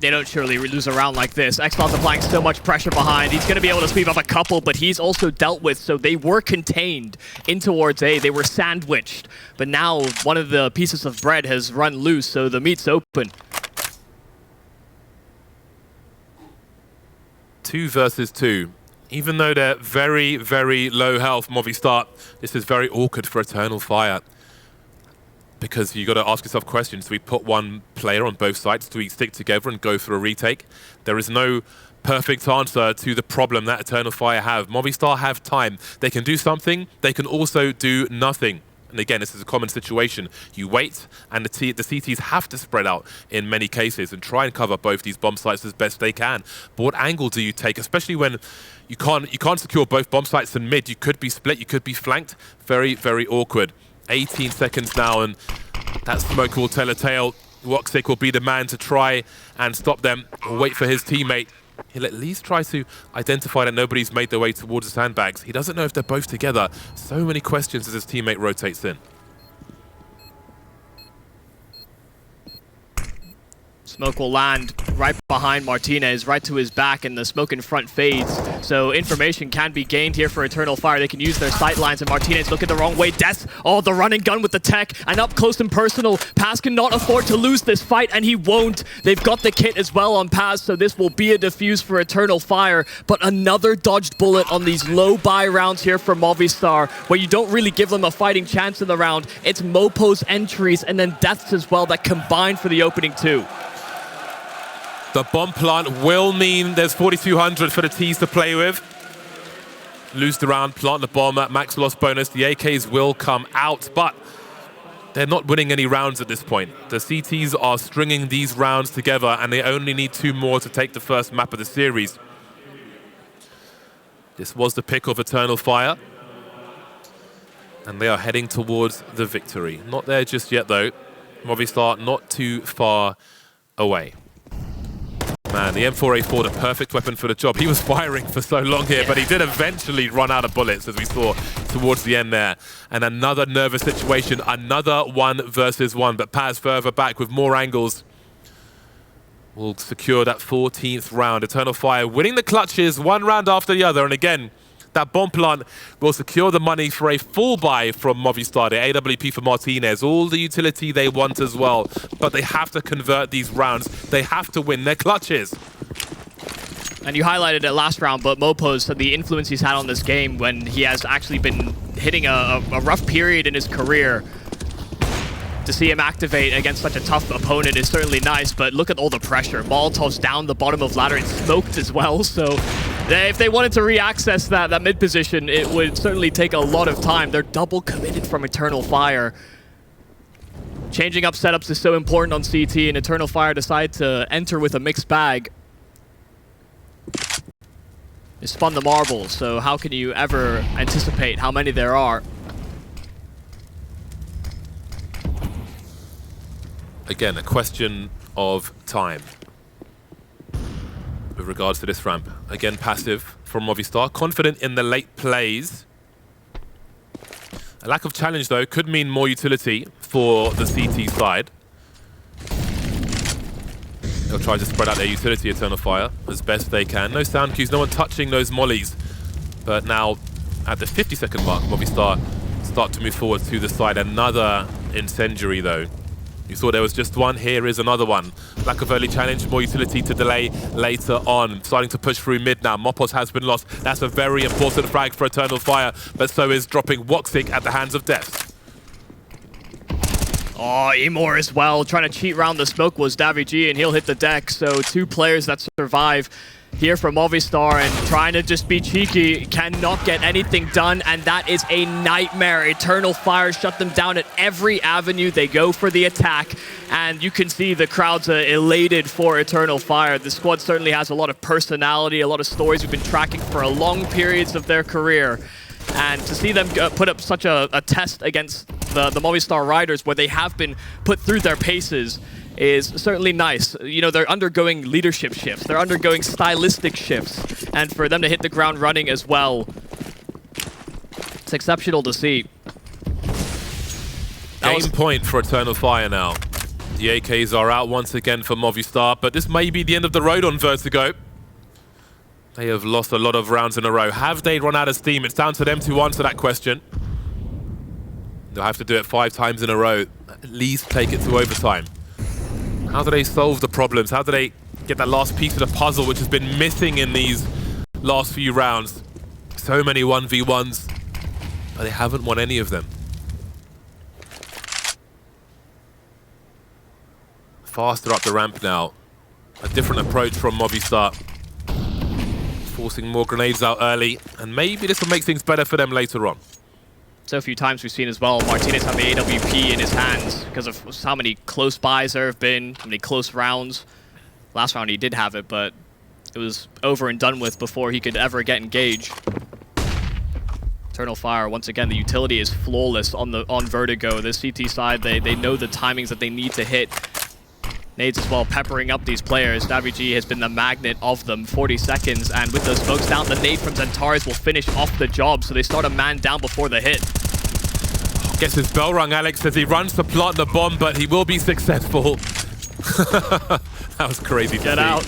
They don't surely lose a round like this. XCloud's applying so much pressure behind. He's going to be able to sweep up a couple, but he's also dealt with, so they were contained in towards A. They were sandwiched, but now one of the pieces of bread has run loose, so the meat's open. 2 versus 2. Even though they're very, very low health, Movistar, this is very awkward for Eternal Fire. Because you got to ask yourself questions. Do we put one player on both sides? Do we stick together and go for a retake? There is no perfect answer to the problem that Eternal Fire have. Movistar have time. They can do something. They can also do nothing. And again, this is a common situation. You wait, and the CTs have to spread out in many cases and try and cover both these bomb sites as best they can. But what angle do you take, especially when you can't secure both bomb sites in mid? You could be split, you could be flanked. Very, very awkward. 18 seconds now, and that smoke will tell a tale. woxic will be the man to try and stop them, or wait for his teammate. He'll at least try to identify that nobody's made their way towards the sandbags. He doesn't know if they're both together. So many questions as his teammate rotates in. Smoke will land right behind Martinez, right to his back, and the smoke in front fades. So information can be gained here for Eternal Fire. They can use their sight lines, and Martinez looking the wrong way. Death, oh, the running gun with the tech, and up close and personal. Paz cannot afford to lose this fight, and he won't. They've got the kit as well on Paz, so this will be a defuse for Eternal Fire. But another dodged bullet on these low buy rounds here for Movistar, where you don't really give them a fighting chance in the round. It's mopoz entries and then deaths as well that combine for the opening two. The bomb plant will mean there's 4,200 for the T's to play with. Lose the round, plant the bomb at max loss bonus. The AKs will come out, but they're not winning any rounds at this point. The CTs are stringing these rounds together, and they only need 2 more to take the first map of the series. This was the pick of Eternal Fire, and they are heading towards the victory. Not there just yet, though. Movistar not too far away. Man, the M4A4, the perfect weapon for the job. He was firing for so long here, but he did eventually run out of bullets, as we saw towards the end there. And another nervous situation, another 1 versus 1, but Paz further back with more angles will secure that 14th round. Eternal Fire winning the clutches 1 round after the other, and again, that bomb plant will secure the money for a full buy from Movistar. The AWP for Martinez, all the utility they want as well. But they have to convert these rounds. They have to win their clutches. And you highlighted it last round, but mopoz, the influence he's had on this game when he has actually been hitting a rough period in his career. To see him activate against such a tough opponent is certainly nice, but look at all the pressure. Molotov's down the bottom of ladder, it's smoked as well, so if they wanted to re-access that mid position, it would certainly take a lot of time. They're double committed from Eternal Fire. Changing up setups is so important on CT, and Eternal Fire decide to enter with a mixed bag. They spun the marble, so how can you ever anticipate how many there are? Again, a question of time with regards to this ramp. Again, passive from Movistar. Confident in the late plays. A lack of challenge, though, could mean more utility for the CT side. They'll try to spread out their utility, Eternal Fire, as best they can. No sound cues, no one touching those mollies. But now, at the 50-second mark, Movistar start to move forward to the side. Another incendiary, though. You saw there was just one, here is another one. Lack of early challenge, more utility to delay later on. Starting to push through mid now. mopoz has been lost. That's a very important frag for Eternal Fire, but so is dropping woxic at the hands of Death. Oh, Emor as well. Trying to cheat around the smoke was Davi G, and he'll hit the deck. So 2 players that survive here from Movistar, and trying to just be cheeky, cannot get anything done, and that is a nightmare. Eternal Fire shut them down at every avenue. They go for the attack, and you can see the crowd's elated for Eternal Fire. The squad certainly has a lot of personality, a lot of stories we've been tracking for a long periods of their career. And to see them put up such a test against the Movistar Riders, where they have been put through their paces, is certainly nice. You know, they're undergoing leadership shifts, they're undergoing stylistic shifts, and for them to hit the ground running as well, it's exceptional to see. Game point for Eternal Fire now. The AKs are out once again for Movistar, but this may be the end of the road on Vertigo. They have lost a lot of rounds in a row. Have they run out of steam? It's down to them to answer that question. They'll have to do it 5 times in a row, at least take it to overtime. How do they solve the problems? How do they get that last piece of the puzzle, which has been missing in these last few rounds? So many 1v1s, but they haven't won any of them. Faster up the ramp now. A different approach from Movistar. Forcing more grenades out early, and maybe this will make things better for them later on. So a few times we've seen as well, Martinez have the AWP in his hands because of how many close buys there have been, how many close rounds. Last round he did have it, but it was over and done with before he could ever get engaged. Eternal Fire, once again, the utility is flawless on Vertigo. This CT side, they know the timings that they need to hit. Nades as well, peppering up these players. WG has been the magnet of them, 40 seconds, and with those smokes down, the nade from XANTARES will finish off the job, so they start a man down before the hit. Gets his bell rung, Alex, as he runs to plant the bomb, but he will be successful. That was crazy to see. Get out.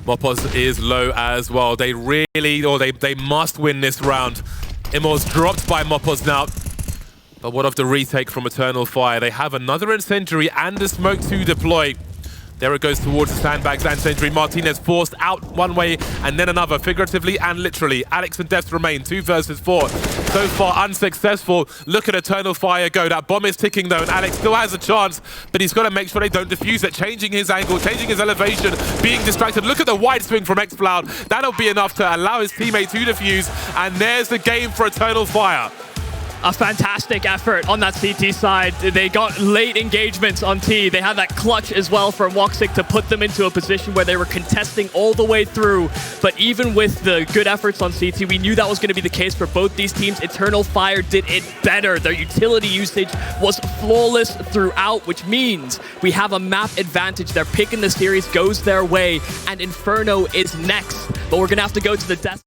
mopoz is low as well. They really, or they must win this round. Immo's dropped by mopoz now. But what of the retake from Eternal Fire? They have another incendiary and a smoke to deploy. There it goes towards the sandbags and incendiary. Martinez forced out one way and then another, figuratively and literally. Alex and Death remain 2 versus 4. So far unsuccessful. Look at Eternal Fire go. That bomb is ticking though, and Alex still has a chance, but he's got to make sure they don't defuse it. Changing his angle, changing his elevation, being distracted. Look at the wide swing from XCloud. That'll be enough to allow his teammate to defuse, and there's the game for Eternal Fire. A fantastic effort on that CT side. They got late engagements on T. They had that clutch as well from woxic to put them into a position where they were contesting all the way through. But even with the good efforts on CT, we knew that was going to be the case for both these teams. Eternal Fire did it better. Their utility usage was flawless throughout, which means we have a map advantage. Their pick in the series goes their way, and Inferno is next. But we're going to have to go to the death.